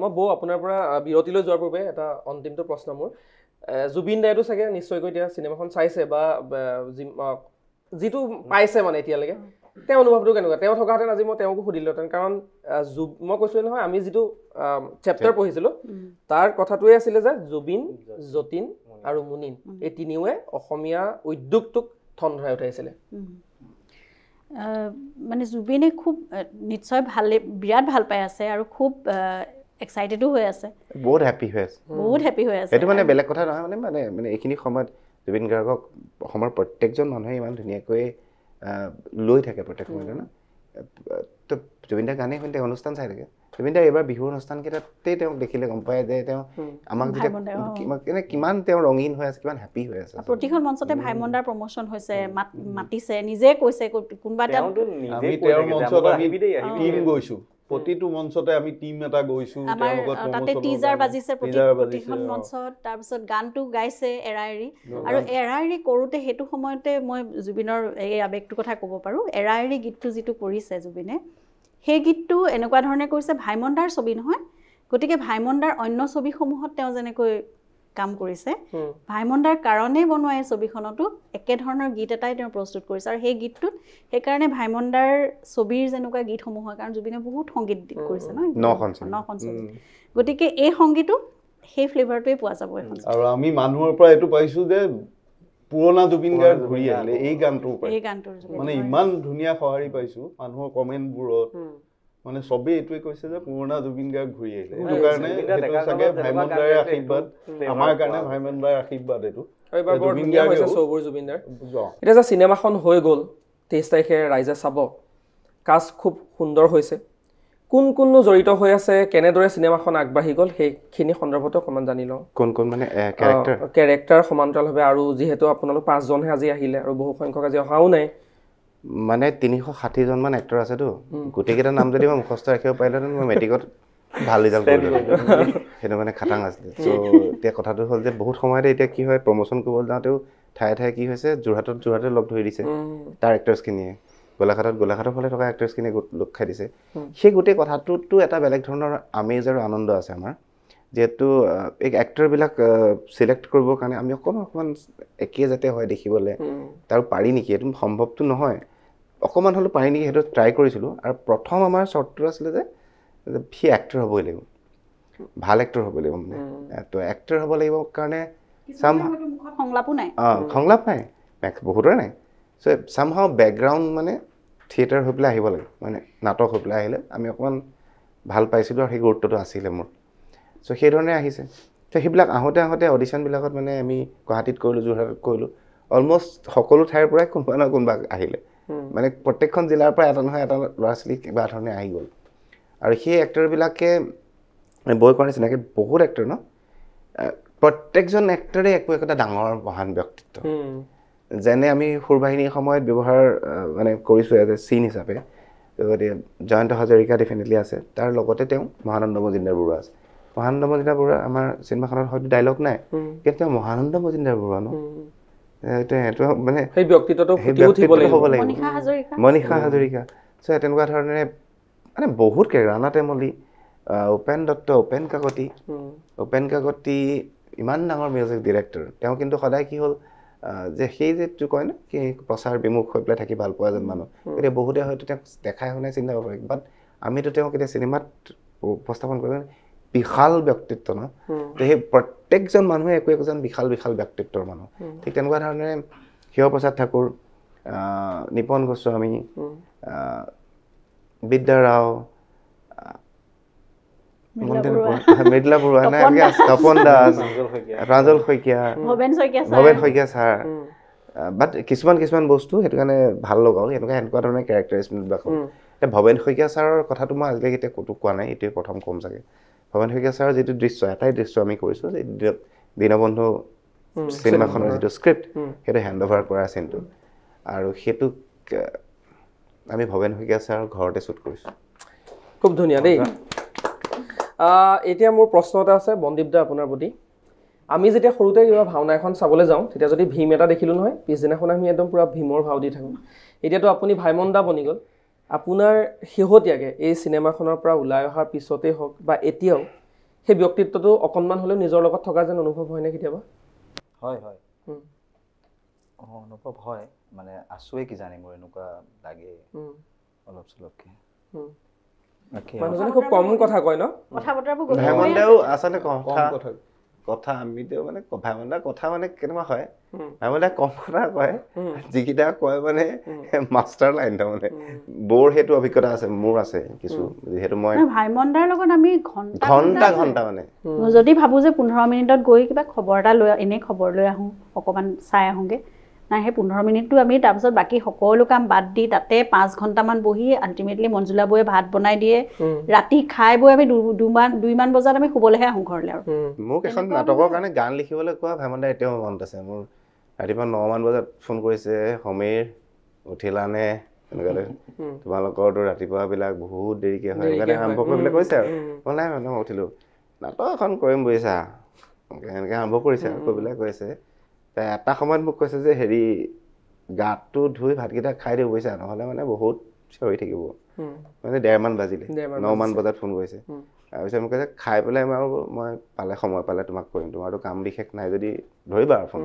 মই বৌ আপোনাৰ পৰা বিৰতিলৈ যোৱাৰ পূৰ্বে এটা অন্তিমটো প্ৰশ্ন মোৰ জুবিন দাইতো চাগে নিশ্চয়কৈ এতিয়া চিনেমাখন চাইছে বা যিটো পাইছে মানে এতিয়ালৈকে তেওঁ অনুভৱটো কেনেকুৱা তেওঁ থকাহেঁতেন আজি মই তেওঁকো সুধিলোহেঁতেন কাৰণ মই কৈছোঁ নহয় আমি যিটো চেপ্টাৰ পঢ়িছিলোঁ তাৰ কথাটোৱে আছিলে যে জুবিন যতীন আৰু মুনিন এই তিনিওৱে অসমীয়া উদ্যোগটোক ঠন ধৰাই উঠাইছিলে মানে জুবিনে খুব নিশ্চয় বিৰাট ভাল পাই আছে আৰু খুব এক্সাইটেডো হৈ আছে বহুত হেপী হৈ আছে এইটো মানে বেলেগ কথা নহয় মানে মানে এইখিনি সময়ত জুবিন গাৰ্গক অসমৰ প্ৰত্যেকজন মানুহে ইমান ধুনীয়াকৈ লৈ থাকে প্ৰত্যেক সময়তে ন তো জুবিন দাৰ গানেই শুনি তেওঁ অনুষ্ঠান চাই থাকে জুবিন দাৰ এইবাৰ বিহুৰ অনুষ্ঠানকেইটাতেই তেওঁক দেখিলে গম পায় যে তেওঁ আমাক যেতিয়া কিমান তেওঁ ৰঙীন হৈ আছে কিমান হেপী হৈ আছে প্ৰতিখন মঞ্চতে ভাইমন্দাৰ প্ৰমোশ্যন হৈছে মাতিছে নিজে কৈছে কোনোবা এটা আমি তেওঁৰ মঞ্চত আমি টিম গৈছোঁ প্ৰতিটো মঞ্চতে আমি টিম এটা গৈছোঁ তাতে টিজাৰ বাজিছে প্ৰতিখন মঞ্চত তাৰপিছত গানটো গাইছে এৰা এৰি আৰু এৰা এৰি কৰোঁতে সেইটো সময়তে মই জুবিনৰ এই আৱেগটোৰ কথা ক'ব পাৰোঁ এৰা এৰি গীতটো যিটো কৰিছে জুবিনে সেই গীতটো এনেকুৱা ধৰণে কৰিছে ভাইমন্দাৰ ছবি নহয় গতিকে ভাইমন্দাৰ অন্য ছবিসমূহত তেওঁ যেনেকৈ কাম কৰিছে ভাইমন্দাৰ কাৰণে বনোৱা এই ছবিখনতো একেধৰণৰ গীত এটাই তেওঁ প্ৰস্তুত কৰিছে আৰু সেই গীতটোত সেইকাৰণে ভাইমন্দাৰ ছবিৰ যেনেকুৱা গীতসমূহ হয় কাৰণ জুবিনে বহুত সংগীত কৰিছে ন 9খন ছবি গতিকে এই সংগীতো সেই ফ্লেভাৰটোৱে পোৱা যাব এখন আৰু আমি মানুহৰ পৰা এইটো পাইছোঁ যে পুৰণা জুবিন গাৰ্গ ঘূৰি আহিলে এই গানটোৰ মানে ইমান ধুনীয়া সঁহাৰি পাইছোঁ মানুহৰ কমেণ্টবোৰত মানে চবেই এইটোৱে কৈছে যে পুৰণা জুবিন গাৰ্গ ঘূৰি আহিলে এইটো কাৰণে সেইটো চাগে ভাইমন্দাৰে আশীৰ্বাদ আমাৰ কাৰণে ভাইমন্দাৰ আশীৰ্বাদ এইটো এতিয়া যে চিনেমাখন হৈ গ'ল 23 তাৰিখে ৰাইজে চাব কাষ্ট খুব সুন্দৰ হৈছে কোননো জড়িত হৈ আছে কেনেদৰে চিনেমাখন আগবাঢ়ি গ'ল সেইখিনি সন্দৰ্ভতো অকণমান জানি লওঁ কোন মানে কেৰেক্টাৰ সমান্তৰালভাৱে আৰু যিহেতু আপোনালোক 5জনহে আজি আহিলে আৰু বহু সংখ্যক আজি অহাও নাই মানে 360জন মান এক্টৰ আছেতো গোটেইকেইটা নাম যদি মই মুখস্থ ৰাখিব পাৰিলোহেঁতেন মই মেট্ৰিকত ভাল ৰিজাল্ট কৰিলোঁ সেইটো মানে খাটাং আছিলে চ' এতিয়া কথাটো হ'ল যে বহুত সময়তে এতিয়া কি হয় প্ৰমোশ্যন কৰিবলৈ যাওঁতেও ঠায়ে কি হৈছে যোৰহাটে লগ ধৰি দিছে তাৰ এক্টৰ্ছখিনিয়ে গোলাঘাটৰ ফালে থকা এক্টৰ্ছখিনিয়ে লগ খাই দিছে সেই গোটেই কথাটোতো এটা বেলেগ ধৰণৰ আমেজ আৰু আনন্দ আছে আমাৰ যিহেতু এই এক্টৰবিলাক চিলেক্ট কৰিবৰ কাৰণে আমি অকণমান একে যাতে হয় দেখিবলৈ তাৰ পাৰি নেকি এইটো সম্ভৱটো নহয় অকণমান হ'লেও পাৰি নেকি সেইটো ট্ৰাই কৰিছিলোঁ আৰু প্ৰথম আমাৰ চৰ্তটো আছিলে যে সি এক্টৰ হ'বই লাগিব ভাল এক্টৰ হ'ব লাগিব মানে তো এক্টৰ হ'ব লাগিব কাৰণে সংলাপ নাই বহুতৰে নাই চ' চামহাও বেকগ্ৰাউণ্ড মানে থিয়েটাৰ হৈ পেলাই আহিব লাগে মানে নাটক হৈ পেলাই আহিলে আমি অকণমান ভাল পাইছিলোঁ আৰু সেই গুৰুত্বটো আছিলে মোৰ চ' সেইধৰণে আহিছে ত' সেইবিলাক আহোঁতে অডিশ্যনবিলাকত মানে আমি গুৱাহাটীত কৰিলোঁ যোৰহাটত কৰিলোঁ অলমষ্ট সকলো ঠাইৰ পৰাই কোনোবা আহিলে মানে প্ৰত্যেকখন জিলাৰ পৰা এটা নহয় এটা ল'ৰা ছোৱালী কিবা ধৰণে আহি গ'ল আৰু সেই এক্টৰবিলাকে বৈ কৰা নিচিনাকৈ বহুত এক্টৰ ন প্ৰত্যেকজন এক্টৰে একো একোটা ডাঙৰ মহান ব্যক্তিত্ব যেনে আমি সুৰবাহিনীৰ সময়ত ব্যৱহাৰ মানে কৰিছোঁ এজ এ চিন হিচাপে গতিকে জয়ন্ত হাজৰিকা ডেফিনেটলি আছে তাৰ লগতে তেওঁ মহানন্দ মজুমদাৰ বৰুৱা আছে মহানন্দ মজুমদাৰ বৰুৱা আমাৰ চিনেমাখনত হয়তো ডাইলগ নাই কিন্তু তেওঁ মহানন্দ মজুমদাৰ বৰুৱা ন এইটো মানে সেই ব্যক্তিত্বটো হ'ব লাগিব মনীষা হাজৰিকা চ' তেনেকুৱা ধৰণেৰে মানে বহুত ৰাণা টেমলি উপেন দত্ত উপেন কাকতি ইমান ডাঙৰ মিউজিক ডিৰেক্টৰ তেওঁ কিন্তু সদায় কি হ'ল যে সেই যেটো কয় ন কি প্ৰচাৰ বিমুখ হৈ পেলাই থাকি ভাল পোৱা যেন মানুহ এতিয়া বহুতে হয়তো তেওঁক দেখাই শুনাই চিন্তা কৰিব পাৰে বাট আমিতো তেওঁক এতিয়া চিনেমাত উপস্থাপন কৰিব বিশাল ব্যক্তিত্ব ন সেই প্ৰত্যেকজন মানুহে একো একোজন বিশাল ব্যক্তিত্বৰ মানুহ ঠিক তেনেকুৱা ধৰণেৰে শিৱপ্ৰসাদ ঠাকুৰ নিপন গোস্বামী বিদ্যা ৰাও মৃদুলা বৰুৱা তপন দাস প্ৰাঞ্জল শইকীয়া ভৱেন শইকীয়া ছাৰ বাট কিছুমান বস্তু সেইটো কাৰণে ভাল লগাও এনেকুৱা ধৰণৰ কেৰেক্টাৰিজবিলাক এতিয়া ভৱেন শইকীয়া ছাৰৰ কথাটো মই আজিলৈকে এতিয়া ক'তো কোৱা নাই এইটোৱে প্ৰথম ক'ম চাগে ভৱেন শইকীয়া ছাৰৰ যিটো দৃশ্য এটাই দৃশ্য আমি কৰিছোঁ যে দীনবন্ধু চিনেমাখনৰ যিটো স্ক্ৰিপ্ট সেইটো হেণ্ড অভাৰ কৰা চিনটো আৰু সেইটোক আমি ভৱেন শইকীয়া ছাৰৰ ঘৰতে শ্বুট কৰিছোঁ খুব ধুনীয়া দেই এতিয়া মোৰ প্ৰশ্ন এটা আছে বন্দীপ দা আপোনাৰ প্ৰতি আমি যেতিয়া সৰুতে কিবা ভাওনা এখন চাবলৈ যাওঁ তেতিয়া যদি ভীম এটা দেখিলোঁ নহয় পিছদিনাখন আমি একদম পূৰা ভীমৰ ভাও দি থাকোঁ এতিয়াতো আপুনি ভাইমন দা বনি গ'ল আপোনাৰ শেহতীয়াকৈ এই চিনেমাখনৰ পৰা ওলাই অহাৰ পিছতেই হওক বা এতিয়াও সেই ব্যক্তিত্বটো অকণমান হ'লেও নিজৰ লগত থকা যেন অনুভৱ হয়নে কেতিয়াবা হয় অনুভৱ হয় মানে আছোৱে কিজানি মোৰ এনেকুৱা লাগে অলপ চলপকৈ মানুহজনে খুব কম কথা কয় ন ভাইমনদাও আচলতে কথা আমিতো মানে ভাইমনদাৰ কথা মানে কেনেকুৱা হয় ভাইমনদাই কম কথা কয় যিকেইটা কয় মানে মাষ্টাৰ লাইন তাৰমানে বৰ সেইটো অভিজ্ঞতা আছে মোৰ আছে কিছু যিহেতু মই ভাইমনদাৰ লগত আমি ঘণ্টা মানে যদি ভাবোঁ যে 15 মিনিটত গৈ কিবা খবৰ এটা লৈ এনেই খবৰ লৈ আহোঁ অকণমান চাই আহোঁগৈ নাই সেই 15 মিনিটটো আমি তাৰপিছত বাকী সকলো কাম বাদ দি তাতে 5 ঘণ্টামান বহি আল্টিমেটলি মঞ্জুলা বৌয়ে ভাত বনাই দিয়ে ৰাতি খাই বৈ আমি 2মান বজাত আমি শুবলৈহে আহোঁ ঘৰলৈ আৰু মোক এখন নাটকৰ কাৰণে গান লিখিবলৈ কোৱা ভাইমনদা এতিয়াও মনত আছে মোৰ ৰাতিপুৱা 9মান বজাত ফোন কৰিছে সমীৰ উঠিলানে এনেকুৱাতে তোমালোকৰতো ৰাতিপুৱাবিলাক বহুত দেৰিকৈ হয় সেইকাৰণে আৰম্ভ কৰিবলৈ কৈছে আৰু মই নাই মানে মই উঠিলোঁ নাটক এখন কৰিম বুজিছা এনেকৈ আৰম্ভ কৰিছে আৰু কৰিবলৈ কৈছে এটা সময়ত মোক কৈছে যে হেৰি গাটো ধুই ভাতকেইটা খাই দিওঁ বুজিছা নহ'লে মানে বহুত চিঞৰি থাকিব মানে 1:30 বাজিলে 9মান বজাত ফোন কৰিছে তাৰপিছত মোক কৈছে খাই পেলাই আৰু মই সময় পালে তোমাক কৰিম তোমাৰতো কাম বিশেষ নাই যদি ধৰিবা আৰু ফোন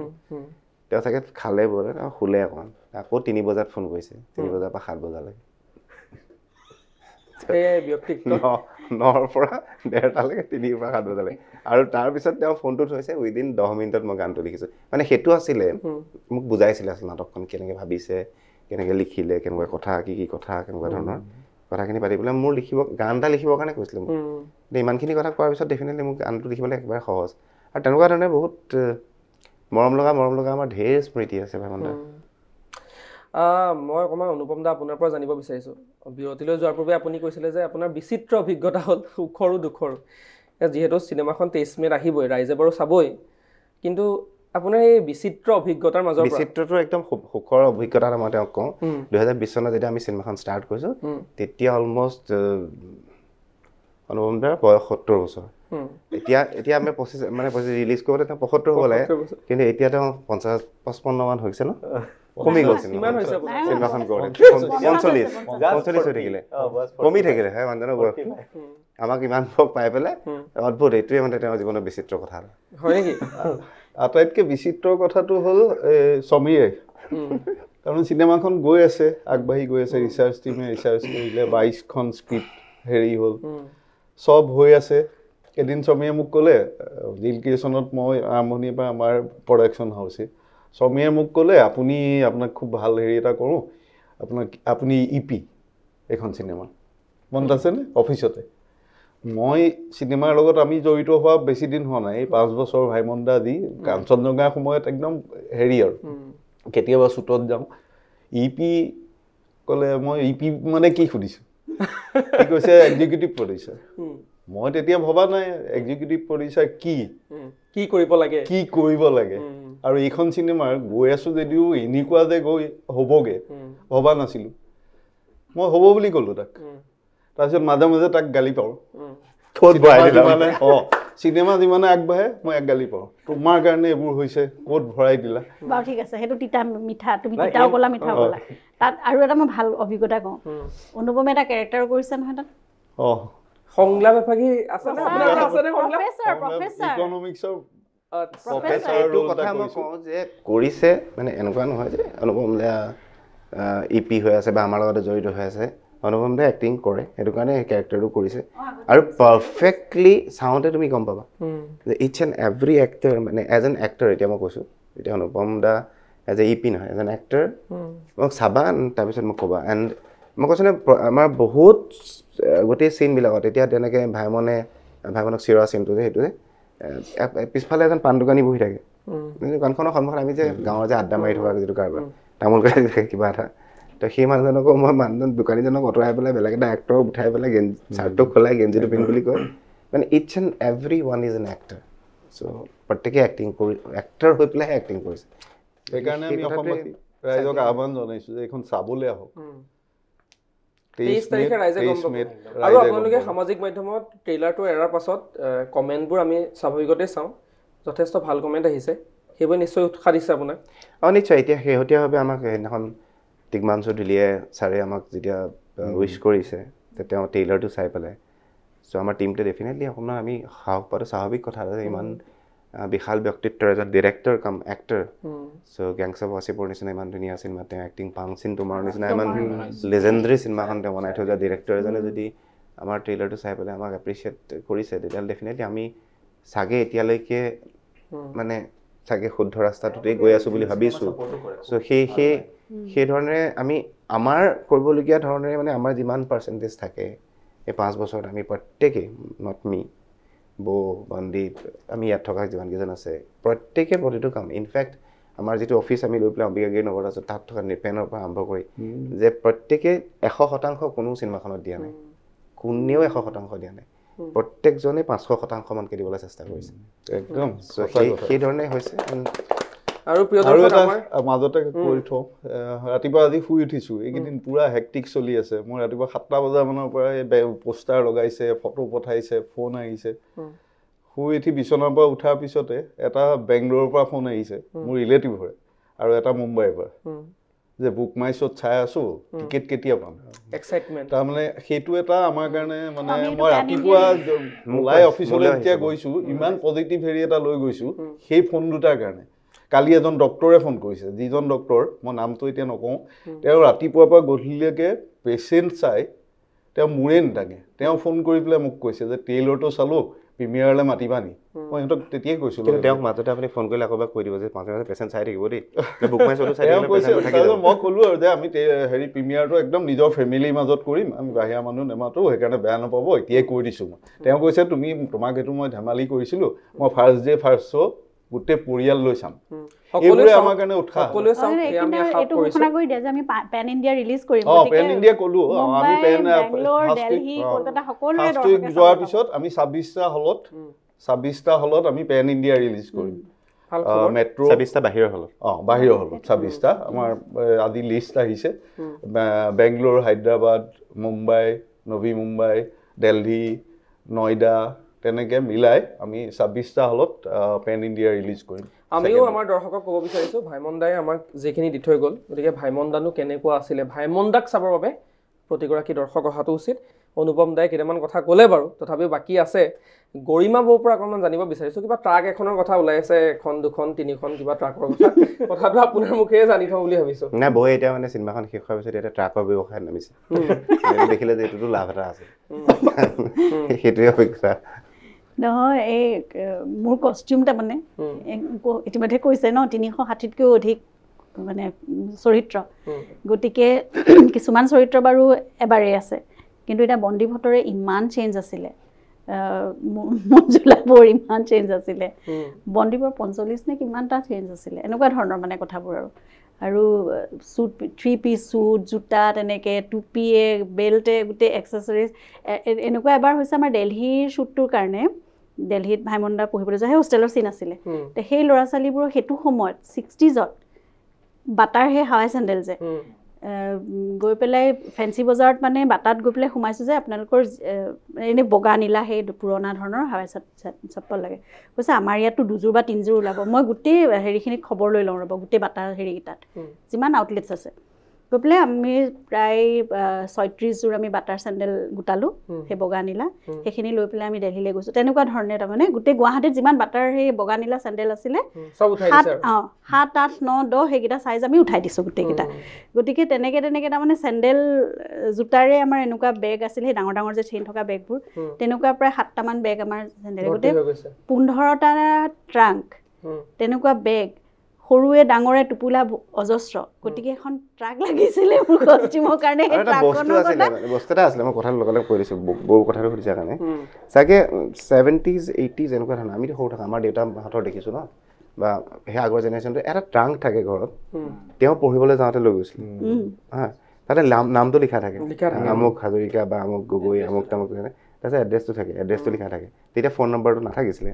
তেওঁ চাগে খালে বোলে শুলে অকণমান আকৌ 3 বজাত ফোন কৰিছে 3 বজাৰ পৰা 7 বজালৈকে 9ৰ পৰা 1:30লৈকে 3ৰ পৰা 7 বজালৈকে আৰু তাৰপিছত তেওঁ ফোনটো থৈছে উইদিন 10 মিনিটত মই গানটো লিখিছোঁ মানে সেইটো আছিলে মোক বুজাইছিলে আচলতে নাটকখন কেনেকৈ ভাবিছে কেনেকৈ লিখিলে কেনেকুৱা কথা কি কথা কেনেকুৱা ধৰণৰ কথাখিনি পাতি পেলাই মোৰ গান এটা লিখিবৰ কাৰণে কৈছিলে মোক ইমানখিনি কথা কোৱাৰ পিছত ডেফিনেটলি মোক গানটো লিখিবলৈ একেবাৰে সহজ আৰু তেনেকুৱা ধৰণে বহুত মৰম লগা আমাৰ ঢেৰ স্মৃতি আছে ভাইমনদা মই অকণমান অনুপম দা আপোনাৰ পৰা জানিব বিচাৰিছোঁ বিৰতিলৈ যোৱাৰ পূৰ্বে আপুনি কৈছিলে যে আপোনাৰ বিচিত্ৰ অভিজ্ঞতা হ'ল সুখৰো দুখৰো যিহেতু চিনেমাখন 23 মে'ত আহিবই ৰাইজে বাৰু চাবই কিন্তু আপোনাৰ এই বিচিত্ৰ অভিজ্ঞতাৰ মাজৰ বিচিত্ৰটো একদম সুখৰ অভিজ্ঞতা মই তেওঁক কওঁ 2020 চনত যেতিয়া আমি চিনেমাখন ষ্টাৰ্ট কৰিছোঁ তেতিয়া অলমষ্ট অনুপম দাৰ বয়স 70 বছৰ এতিয়া আমি 25 ৰিলিজ কৰোঁতে তেওঁ 75 হ'ব লাগে কিন্তু এতিয়া তেওঁ 50-55 মান হৈছে ন কমি গ'ল চিনেমাখন কৰোঁতে 45 হৈ থাকিলে কমি থাকিলে হয় মানুহজনৰ বয়স আমাক ইমান পাই পেলাই অদ্ভুত এইটোৱে মানে তেওঁৰ জীৱনৰ বিচিত্ৰ কথা হয় নেকি আটাইতকৈ বিচিত্ৰ কথাটো হ'ল সমীৰে কাৰণ চিনেমাখন গৈ আছে আগবাঢ়ি গৈ আছে ৰিচাৰ্চ টিমে ৰিচাৰ্চ কৰিলে 22খন স্ক্ৰিপ্ট হেৰি হ'ল চব হৈ আছে এদিন সমীৰে মোক ক'লে জিল ক্ৰিয়েশ্যনত মই আৰম্ভণিৰ পৰা আমাৰ প্ৰডাকশ্যন হাউচে সমীৰে মোক ক'লে আপোনাক খুব ভাল হেৰি এটা কৰোঁ আপুনি EP এখন চিনেমা মনত আছেনে অফিচতে মই চিনেমাৰ লগত আমি জড়িত হোৱা বেছি দিন হোৱা নাই এই 5 বছৰ ভাইমনদা দি কাঞ্চনজঙ্ঘাৰ সময়ত একদম হেৰি আৰু কেতিয়াবা শ্বুটত যাওঁ EP ক'লে মই EP মানে কি সুধিছোঁ কি কৈছে এক্সিকিউটিভ প্ৰডিউচাৰ মই তেতিয়া ভবা নাই এক্সিকিউটিভ প্ৰডিউচাৰ কি কৰিব লাগে আৰু এইখন চিনেমাৰ গৈ আছো যদিও এনেকুৱা যে গৈ হ'বগে ভবা নাছিলো মই হ'ব বুলি ক'লো তাক তাৰপিছত মাজে মাজে তাক গালি পাওঁ চিনেমা যিমানে আগবাঢ়ে মই এক গালি পাওঁ তোমাৰ কাৰণে এইবোৰ হৈছে ক'ত ভৰাই দিলা বাৰু ঠিক আছে সেইটো তিতা মিঠা তুমি তিতাও ক'লা মিঠাও ক'লা তাত আৰু এটা মই ভাল অভিজ্ঞতা কওঁ অনুপমে এটা কেৰেক্টাৰ কৰিছে নহয় তাত সংলাপ এফাকি আছে নে আপোনাৰ আছে নে প্ৰফেছৰ ইকনমিক্সৰ এইটো কথা মই কওঁ যে কৰিছে মানে এনেকুৱা নহয় যে অনুপম দা ইপি হৈ আছে বা আমাৰ লগতে জড়িত হৈ আছে অনুপম দা এক্টিং কৰে সেইটো কাৰণে এই কেৰেক্টাৰটো কৰিছে আৰু পাৰফেক্টলি চাওঁতে তুমি গম পাবা যে ইটছ এণ্ড এভৰি এক্টৰ মানে এজ এন এক্টৰ এতিয়া মই কৈছোঁ এতিয়া অনুপম দা এজ এ ইপি নহয় এজ এন এক্টৰ মোক চাবা তাৰপিছত মোক ক'বা এণ্ড মই কৈছোঁ নে আমাৰ বহুত গোটেই চিনবিলাকত এতিয়া তেনেকৈ ভাইমনক চিৰা চিনটো যে সেইটো যে পিছফালে এজন পাণ দোকানী বহি থাকে দোকানখনৰ সন্মুখত আমি যে গাঁৱৰ যে আড্ডা মাৰি থকা যিটো কাৰোবাৰ তামোল খাই থাকে কিবা এটা তো সেই মানুহজনকো মই মানুহজন দোকানীজনক আঁতৰাই পেলাই বেলেগ এটা এক্টৰক উঠাই পেলাই চাৰ্টটো খোলাই গেঞ্জিটো পিন্ধ বুলি কয় মানে it's and every one is an actor so' প্ৰত্যেকে এক্টিং কৰি এক্টৰ হৈ পেলাইহে এক্টিং কৰিছে সেইকাৰণে আমি অসমবাসী ৰাইজক আহ্বান জনাইছোঁ যে এইখন চাবলৈ আহক 23 তাৰিখে ৰাইজে গম পাব আৰু আপোনালোকে সামাজিক মাধ্যমত ট্ৰেইলাৰটো এৰাৰ পাছত কমেণ্টবোৰ আমি স্বাভাৱিকতে চাওঁ যথেষ্ট ভাল কমেণ্ট আহিছে সেইবোৰ নিশ্চয় উৎসাহ দিছে আপোনাক নিশ্চয় এতিয়া শেহতীয়াভাৱে আমাক সেইদিনাখন টিকমাঞ্চু ঢুলীয়াই ছাৰে আমাক যেতিয়া উইচ কৰিছে যে তেওঁ ট্ৰেইলাৰটো চাই পেলাই চ' আমাৰ টিমটোৱে ডেফিনেটলি অকণমান আমি সাহস পোৱাটো স্বাভাৱিক কথা যে ইমান বিশাল ব্যক্তিত্বৰ এজন ডিৰেক্টৰ কাম actor so' Gangs of Wasseypur নিচিনা ইমান ধুনীয়া চিনেমা তেওঁ এক্টিং পাংচিন তোমাৰ নিচিনা ইমান লেজেণ্ডাৰী চিনেমাখন তেওঁ বনাই থৈ যোৱা ডিৰেক্টৰ এজনে যদি আমাৰ ট্ৰেইলাৰটো চাই পেলাই আমাক এপ্ৰিচিয়েট কৰিছে তেতিয়াহ'লে ডেফিনেটলি আমি চাগে এতিয়ালৈকে মানে চাগে শুদ্ধ ৰাস্তাটোতেই গৈ আছোঁ বুলি ভাবিছোঁ চ' সেই ধৰণে আমি আমাৰ কৰিবলগীয়া ধৰণেৰে মানে আমাৰ যিমান পাৰ্চেণ্টেজ থাকে এই 5 বছৰত আমি প্ৰত্যেকেই নট মি বৌ বন্দীপ আমি ইয়াত থকা যিমানকেইজন আছে প্ৰত্যেকে প্ৰতিটো কাম ইনফেক্ট আমাৰ যিটো অফিচ আমি লৈ পেলাই অম্বিকাগিৰি নগৰত আছোঁ তাত থকা নিপেনৰ পৰা আৰম্ভ কৰি যে প্ৰত্যেকে 100% কোনো চিনেমাখনত দিয়া নাই কোনেও 100% দিয়া নাই প্ৰত্যেকজনে 500% মানকে দিবলৈ চেষ্টা কৰিছে একদম সেই ধৰণে হৈছে আৰু প্ৰিয় আৰু দৰ্শক এটা আমাৰ মাজতে কৰি থওঁ ৰাতিপুৱা আজি শুই উঠিছোঁ এইকেইদিন পুৰা হেক্টিক চলি আছে মই ৰাতিপুৱা 7টা বজামানৰ পৰা এই পোষ্টাৰ লগাইছে ফটো পঠাইছে ফোন আহিছে শুই উঠি বিচনাৰ পৰা উঠাৰ পিছতে এটা বেংগলোৰৰ পৰা ফোন আহিছে মোৰ ৰিলেটিভ হয় আৰু এটা মুম্বাইৰ পৰা যে বুক মাই শ্ব'ত চাই আছোঁ টিকেট কেতিয়া পাম এক্সাইটমেণ্ট তাৰমানে সেইটো এটা আমাৰ কাৰণে মানে মই ৰাতিপুৱা ওলাই অফিচলৈ যেতিয়া গৈছোঁ ইমান পজিটিভ হেৰি এটা লৈ গৈছোঁ সেই ফোন দুটাৰ কাৰণে কালি এজন ডক্টৰে ফোন কৰিছে যিজন ডক্টৰ মই নামটো এতিয়া নকওঁ তেওঁ ৰাতিপুৱাৰ পৰা গধূলিলৈকে পেচেণ্ট চাই তেওঁ মূৰে নাথাকে তেওঁ ফোন কৰি পেলাই মোক কৈছে যে ট্ৰেইলাৰটো চালোঁ প্ৰিমিয়াৰলৈ মাতিবা নি মই সিহঁতক তেতিয়াই কৈছিলোঁ তেওঁক মাজতে আপুনি ফোন কৰিলে আকৌ কৈ দিব যে মাজে মাজে পেচেণ্ট চাই থাকিব দেই বুক মাই শ্ব'টো চাই মই ক'লোঁ আৰু যে আমি হেৰি প্ৰিমিয়াৰটো একদম নিজৰ ফেমিলিৰ মাজত কৰিম আমি বাহিৰা মানুহ নেমাতো সেইকাৰণে বেয়া নাপাব এতিয়াই কৈ দিছোঁ মই তেওঁ কৈছে তোমাক এইটো মই ধেমালি কৰিছিলোঁ মই ফাৰ্ষ্ট ডে ফাৰ্ষ্ট শ্ব' গোটেই পৰিয়াল লৈ চাম এইবোৰে আমাৰ কাৰণে উৎসাহ এইটো ঘোষণা কৰি দিয়ে যে আমি পেন ইণ্ডিয়া ৰিলিজ কৰিম পেন ইণ্ডিয়া ক'লোঁ আমি পেন যোৱাৰ পিছত আমি 26টা হলত আমি পেন ইণ্ডিয়া ৰিলিজ কৰিম মেট্ৰ' 26টা বাহিৰৰ হলত বাহিৰৰ হলত 26টা আমাৰ আজি লিষ্ট আহিছে বেংগলোৰ হায়দৰাবাদ মুম্বাই নবী মুম্বাই দিল্লী নয়ডা তেনেকৈ মিলাই আমি 26টা হলত পেন ইণ্ডিয়া ৰিলিজ কৰিম আমিও আমাৰ দৰ্শকক ক'ব বিচাৰিছোঁ ভাইমন দাই আমাক যিখিনি দি থৈ গ'ল গতিকে ভাইমন দানো কেনেকুৱা আছিলে ভাইমন দাক চাবৰ বাবে প্ৰতিগৰাকী দৰ্শক অহাটো উচিত অনুপম দাই কেইটামান কথা ক'লে বাৰু তথাপিও বাকী আছে গৰিমা বৌৰ পৰা অকণমান জানিব বিচাৰিছোঁ কিবা ট্ৰাক এখনৰ কথা ওলাই আছে 1 2 3 কিবা ট্ৰাকৰ কথা কথাটো আপোনাৰ মুখেৰে জানি থওঁ বুলি ভাবিছোঁ নাই বৌ এতিয়া মানে চিনেমাখন শেষ হোৱাৰ পিছত এতিয়া ট্ৰাকৰ ব্যৱসায় নামিছে দেখিলে যে এইটোতো লাভ এটা আছে সেইটোৱে অপেক্ষা নহয় এই মোৰ কষ্টিউম তাৰমানে ইতিমধ্যে কৈছে ন 360তকৈও অধিক মানে চৰিত্ৰ গতিকে কিছুমান চৰিত্ৰ বাৰু এবাৰেই আছে কিন্তু এতিয়া বন্দী ভট্টৰে ইমান চেঞ্জ আছিলে মঞ্জুলা বৌৰ ইমান চেঞ্জ আছিলে বন্দীপৰ 45 নে কিমানটা চেঞ্জ আছিলে এনেকুৱা ধৰণৰ মানে কথাবোৰ আৰু আৰু চুট 3 পিচ চুট জোতা তেনেকৈ টুপিয়ে বেল্টে গোটেই এক্সেচৰিজ এনেকুৱা এবাৰ হৈছে আমাৰ দিল্লীৰ শ্বুটটোৰ কাৰণে দিল্লীত ভাইমন্দা পঢ়িবলৈ যোৱা সেই হোষ্টেলৰ চিন আছিলে সেই ল'ৰা ছোৱালীবোৰৰ সেইটো সময়ত 60s বাটাৰ সেই হাৱাই চেণ্ডেল যে গৈ পেলাই ফেঞ্চি বজাৰত মানে বাটাত গৈ পেলাই সোমাইছোঁ যে আপোনালোকৰ এনেই বগা নীলা সেই পুৰণা ধৰণৰ হাৱাই চপ্পল লাগে কৈছে আমাৰ ইয়াতো 2যোৰ বা 3যোৰ ওলাব মই গোটেই হেৰিখিনিত খবৰ লৈ লওঁ ৰ'ব গোটেই বাটাৰ হেৰিকেইটাত যিমান আউটলেটছ আছে গৈ পেলাই আমি প্ৰায় 36যোৰ আমি বাটাৰ চেণ্ডেল গোটালোঁ সেই বগা নীলা সেইখিনি লৈ পেলাই আমি দিল্লীলৈ গৈছোঁ তেনেকুৱা ধৰণে তাৰমানে গোটেই গুৱাহাটীত যিমান বাটাৰ সেই বগা নীলা চেণ্ডেল আছিলে 7, 8, 9, 10 সেইকেইটা চাইজ আমি উঠাই দিছোঁ গোটেইকেইটা গতিকে তেনেকৈ তাৰমানে চেণ্ডেল জোতাৰে আমাৰ এনেকুৱা বেগ আছিলে সেই ডাঙৰ ডাঙৰ যে চেইন থকা বেগবোৰ তেনেকুৱা প্ৰায় 7টামান বেগ আমাৰ চেণ্ডেল গোটেই 15টা ট্ৰাংক তেনেকুৱা বেগ সৰুৱে ডাঙৰে টোপোলা অজস্ৰ গতিকে এখন ট্ৰাক লাগিছিলে মোৰ কষ্টিউমৰ কাৰণে সেই ট্ৰাকখনৰ বস্তু এটা আছিলে মই কথাটো লগালগ কৈ দিছোঁ বৌ কথাটো সুধিছা কাৰণে চাগে 70s 80s এনেকুৱা ধৰণৰ আমিতো সৰু থাকোঁ আমাৰ দেউতাহঁতৰ দেখিছোঁ ন বা সেই আগৰ জেনেৰেশ্যনটো এটা ট্ৰাংক থাকে ঘৰত তেওঁ পঢ়িবলৈ যাওঁতে লৈ গৈছিল হা তাতে নামটো লিখা থাকে আমুক হাজৰিকা বা আমুক গগৈ আমুক তামুক তাৰপিছত এড্ৰেছটো থাকে এড্ৰেছটো লিখা থাকে তেতিয়া ফোন নম্বৰটো নাথাকিছিলে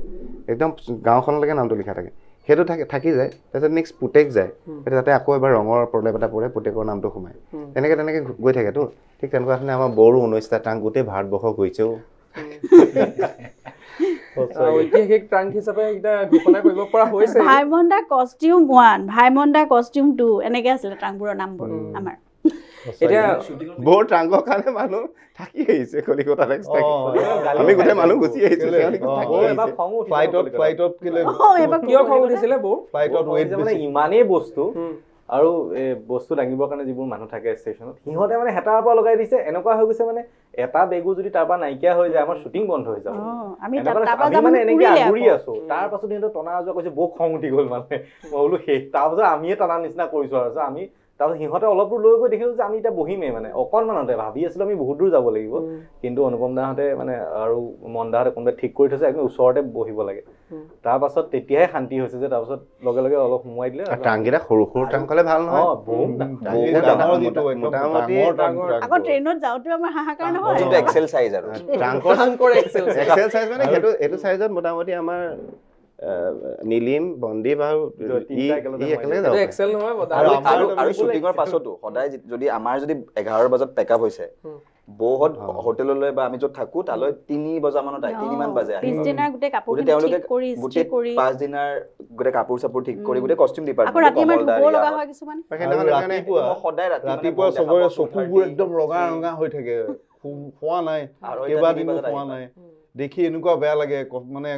একদম গাঁওখনলৈকে নামটো লিখা থাকে সেইটো থাকি যায় তাৰপিছত নেক্সট পুতেক যায় তাতে আকৌ এবাৰ ৰঙৰ প্ৰলেপ এটা পৰে পুতেকৰ নামটো সোমায় তেনেকৈ গৈ থাকেতো ঠিক তেনেকুৱা ধৰণে আমাৰ বড়ো 19টা ট্ৰাংক গোটেই ভাৰতবৰ্ষ গৈছেও ঐতিহাসিক ট্ৰাংক হিচাপে এটা ঘোষণা কৰিব পৰা হৈছে ভাইমন্দা কষ্টিউম 1 ভাইমন্দা কষ্টিউম 2 এনেকৈ আছিলে ট্ৰাংকবোৰৰ নামবোৰ আমাৰ এতিয়া বৰ ট্ৰাংকৰ কাৰণে মানুহ থাকি আহিছে কলিকতাত আমি গোটেই মানুহ গুচি আহিছোঁ ফ্লাইটত কিয় খং উঠিছিলে বৌ ফ্লাইটত মানে ইমানেই বস্তু আৰু বস্তু দাঙিবৰ কাৰণে যিবোৰ মানুহ থাকে ষ্টেচনত সিহঁতে মানে হেতাৰ পৰা লগাই দিছে এনেকুৱা হৈ গৈছে মানে এটা বেগো যদি তাৰ পৰা নাইকিয়া হৈ যায় আমাৰ শ্বুটিং বন্ধ হৈ যাব আমি মানে এনেকৈ আগুৰি আছোঁ তাৰ পাছত সিহঁতে টনা যোৱা কৈছে বৰ খং উঠি গ'ল মানে মই বোলো সেই তাৰপাছত আমিয়ে টনা নিচিনা কৰিছোঁ আৰু আমি তাৰপিছত সিহঁতে অলপ দূৰ লৈ গৈ দেখিলোঁ যে আমি এতিয়া বহিমেই মানে অকণমানতে ভাবি আছিলোঁ আমি বহুত দূৰ যাব লাগিব কিন্তু অনুপম দাহঁতে মানে আৰু মন্দাহঁতে কোনোবাই ঠিক কৰি থৈছে একদম ওচৰতে বহিব লাগে তাৰপাছত তেতিয়াহে শান্তি হৈছে যে তাৰপাছত লগে লগে অলপ সোমোৱাই দিলে ট্ৰাংকেইটা সৰু সৰু ট্ৰাংক হ'লে ভাল নহয় আকৌ ট্ৰেইনত যাওঁতেও আমাৰ হাহাকাৰ নহয় এক্সেল চাইজ আৰু ট্ৰাংকৰ এক্সেল চাইজ মানে সেইটো চাইজত মোটামুটি আমাৰ নীলিম বন্দীপ আৰু শ্বুটিঙৰ পাছতো সদায় যদি আমাৰ যদি 11 বজাত পেকআপ হৈছে বৌহত হোটেললৈ বা আমি য'ত থাকোঁ তালৈ 3 বজামানত 3মান বাজে তেওঁলোকে গোটেই 5 দিনৰ গোটেই কাপোৰ চাপোৰ ঠিক কৰি গোটেই কষ্টিউম ৰাতিপুৱা চবৰে চকুবোৰ একদম ৰঙা ৰঙা হৈ থাকে খোৱা নাই কেইবাদিনো খোৱা নাই দেখি এনেকুৱা বেয়া লাগে মানে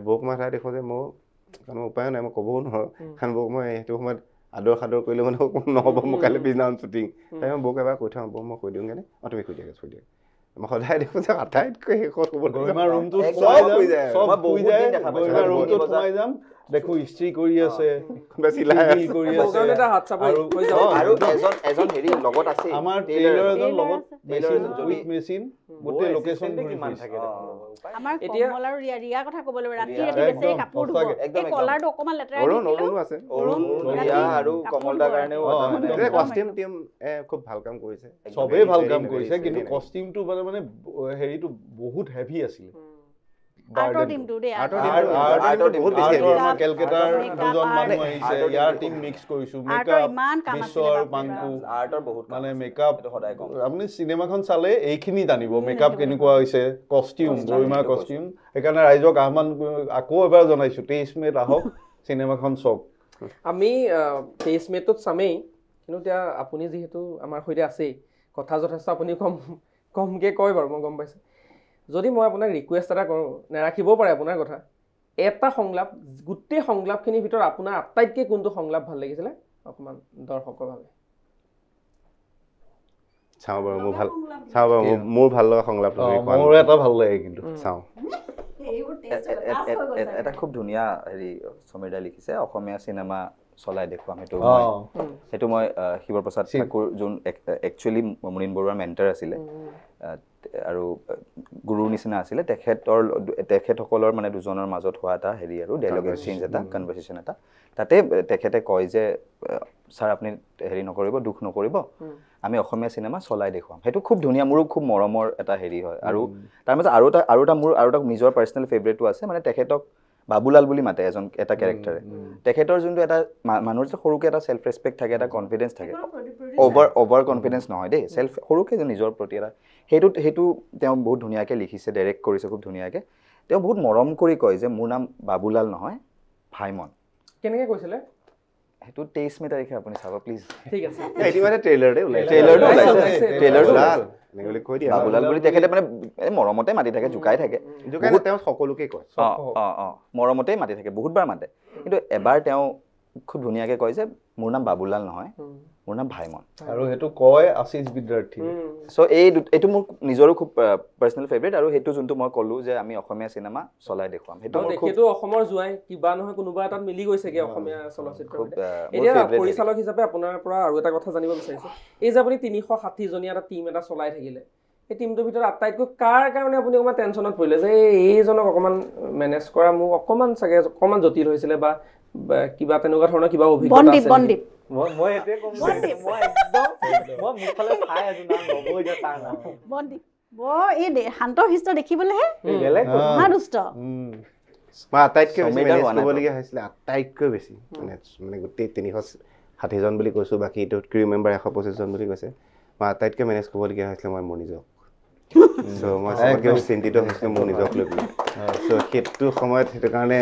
বৌক মই চাই দেখোঁ যে মোৰ কাৰণ উপায় নাই মই ক'বও নোৱাৰোঁ কাৰণ বৌক মই সেইটো সময়ত আদৰ সাদৰ কৰিলে মানে নহ'ব মোক কাইলৈ পিছদিনাখন শ্বুটিং তাই মই বৌক এবাৰ কৈ থওঁ বৌ মই কৈ দিওঁগৈ নে তুমি কৈ দিয়া থৈ দিয়া মই সদায় দেখোঁ যে আটাইতকৈ শেষত দেখো ইস্ত্ৰি কৰি আছে খুব ভাল কাম কৰিছে চবেই ভাল কাম কৰিছে কিন্তু কষ্টিউমটো মানে হেৰিটো বহুত হেভি আছিলে আপুনি চিনেমাখন চালে এইখিনি জানিব মেকআপ কেনেকুৱা হৈছে কষ্টিউম গৰিমাৰ কষ্টিউম সেইকাৰণে ৰাইজক আহ্বান আকৌ এবাৰ জনাইছো 23 মে'ত আহক চিনেমাখন চাওক আমি 23 মে'টোত চামেই কিন্তু এতিয়া আপুনি যিহেতু আমাৰ সৈতে আছেই কথা যথেষ্ট আপুনি কমকৈ কয় বাৰু মই গম পাইছোঁ যদি মই আপোনাক ৰিকুৱেষ্ট এটা কৰোঁ নাৰাখিবও পাৰে আপোনাৰ কথা এটা সংলাপ গোটেই সংলাপখিনিৰ ভিতৰত আপোনাৰ আটাইতকৈ কোনটো সংলাপ ভাল লাগিছিলে অকণমান দৰ্শকৰ বাবে চাওঁ বাৰু মোৰ ভাল লগা সংলাপ মোৰ এটা ভাল লাগে কিন্তু চাওঁ এটা খুব ধুনীয়া হেৰি সমীৰ দাই লিখিছে অসমীয়া চিনেমা চলাই দেখুৱাম সেইটো মই শিৱপ্ৰসাদ ঠাকুৰ যোন একচুৱেলি মুনীন বৰুৱাৰ মেণ্টাৰ আছিলে আৰু গুৰুৰ নিচিনা আছিলে তেখেতসকলৰ মানে দুজনৰ মাজত হোৱা এটা হেৰি আৰু ডায়লগ এক্সচেঞ্জ এটা কনভাৰচেশ্যন এটা তাতে তেখেতে কয় যে ছাৰ আপুনি হেৰি নকৰিব দুখ নকৰিব আমি অসমীয়া চিনেমা চলাই দেখুৱাম সেইটো খুব ধুনীয়া মোৰো খুব মৰমৰ এটা হেৰি হয় আৰু তাৰ মাজত আৰু এটা নিজৰ পাৰ্চনেল ফেভৰেটো আছে মানে তেখেতক বাবুলাল বুলি মাতে এটা কেৰেক্টাৰে তেখেতৰ যোনটো এটা মানুহৰ যে সৰুকে এটা চেল্ফ ৰেচপেক্ট থাকে এটা কনফিডেন্স থাকে অভাৰ কনফিডেন্স নহয় দেই সৰুকে নিজৰ প্ৰতি এটা সেইটো তেওঁ বহুত ধুনীয়াকৈ লিখিছে ডাইৰেক্ট কৰিছে খুব ধুনীয়াকৈ তেওঁ বহুত মৰম কৰি কয় যে মোৰ নাম বাবুলাল নহয় ভাইমন কেনেকৈ কৈছিলে সেইটো 23 মে তাৰিখে আপুনি চাব প্লিজ ঠিক আছে এইটো মানে ট্ৰেইলাৰতে ওলাইছে বাবুলাল বুলি তেখেতে মানে মৰমতে মাতি থাকে জোকাই থাকে তেওঁ সকলোকে কয় মৰমতেই মাতি থাকে বহুতবাৰ মাতে কিন্তু এবাৰ তেওঁ খুব ধুনীয়াকৈ কয় যে মোৰ নাম বাবুলাল নহয় মোৰ নাম ভাইমন আৰু সেইটো কয় আশিষ বিদ্যাৰ্থী চ' এইটো মোৰ নিজৰো খুব পাৰ্চনেল ফেভৰেট আৰু সেইটো যোনটো মই ক'লো যে আমি অসমীয়া চিনেমা চলাই দেখুৱাম সেইটো অসমৰ জোৱাই কিবা নহয় কোনোবা এটাত মিলি গৈছেগে অসমীয়া চলচ্চিত্ৰ এতিয়া পৰিচালক হিচাপে আপোনাৰ পৰা আৰু এটা কথা জানিব বিচাৰিছোঁ এই যে আপুনি 360 জনীয়া এটা টিম এটা চলাই থাকিলে এই টিমটোৰ ভিতৰত আটাইতকৈ কাৰ কাৰণে আপুনি অকণমান টেনশ্যনত পৰিলে যে এইজনক অকণমান মেনেজ কৰা মোক অকণমান চাগে অকণমান জটিল হৈছিলে বা কিবা তেনেকুৱা ধৰণৰ কিবা অভিজ্ঞতা আছে মই এতে কম মই একদম মই মুখলে চাই আছো না নবৈ যে তাৰ নাম বন্দীপ এই শান্ত হিষ্ট দেখিবলেহে বেলেগ মহাদুষ্ট মই আটাইতকৈ বেছি মেনেজ কৰিবলগীয়া হৈছিলে আটাইতকৈ বেছি মানে গোটেই 360 জন বুলি কৈছোঁ বাকী এইটোত ক্ৰিউ মেম্বাৰ 125 জন বুলি কৈছে মই আটাইতকৈ মেনেজ কৰিবলগীয়া হৈছিলে মই মোৰ নিজক চ' মই চবতকৈ চিন্তিত হৈছিলোঁ মোৰ নিজক লৈ পেলাই চ' সেইটো সময়ত সেইটো কাৰণে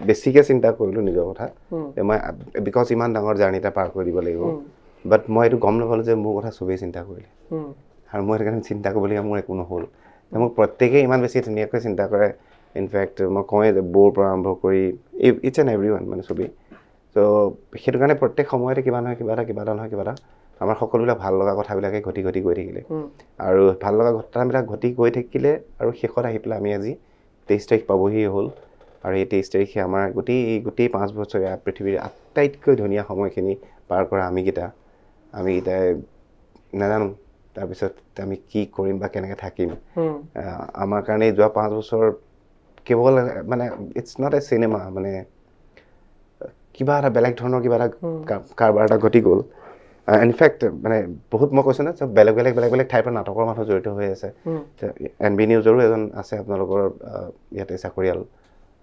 বেছিকৈ চিন্তা কৰিলোঁ নিজৰ কথা মই বিকজ ইমান ডাঙৰ জাৰ্ণি এটা পাৰ কৰি দিব লাগিব বাট মই এইটো গম নাপালোঁ যে মোৰ কথা চবেই চিন্তা কৰিলে আৰু মই সেইটো কাৰণে চিন্তা কৰিবলগীয়া মোৰ একো নহ'ল মোক প্ৰত্যেকেই ইমান বেছি ধুনীয়াকৈ চিন্তা কৰে ইনফেক্ট মই কওঁৱেই যে বৌৰ পৰা আৰম্ভ কৰি ইটছ এণ্ড এভৰি ওৱান মানে চবেই ত' সেইটো কাৰণে প্ৰত্যেক সময়তে কিবা নহয় কিবা এটা আমাৰ সকলোবিলাক ভাল লগা কথাবিলাকে ঘটি গৈ থাকিলে আৰু ভাল লগা ঘটনাবিলাক ঘটি গৈ থাকিলে আৰু শেষত আহি পেলাই আমি আজি 23 তাৰিখ পাবহি হ'ল আৰু এই 23 তাৰিখে আমাৰ গোটেই 5 বছৰীয়া পৃথিৱীৰ আটাইতকৈ ধুনীয়া সময়খিনি পাৰ কৰা আমিকেইটাই নাজানো তাৰপিছত আমি কি কৰিম বা কেনেকৈ থাকিম আমাৰ কাৰণে যোৱা 5 বছৰ কেৱল মানে ইটছ নট এ চিনেমা মানে কিবা এটা বেলেগ ধৰণৰ কিবা এটা কাৰবাৰ এটা ঘটি গ'ল ইনফেক্ট মানে বহুত মই কৈছোঁ না চব বেলেগ ঠাইৰ পৰা নাটকৰ মানুহ জড়িত হৈ আছে NB নিউজৰো এজন আছে আপোনালোকৰ ইয়াতে চাকৰিয়াল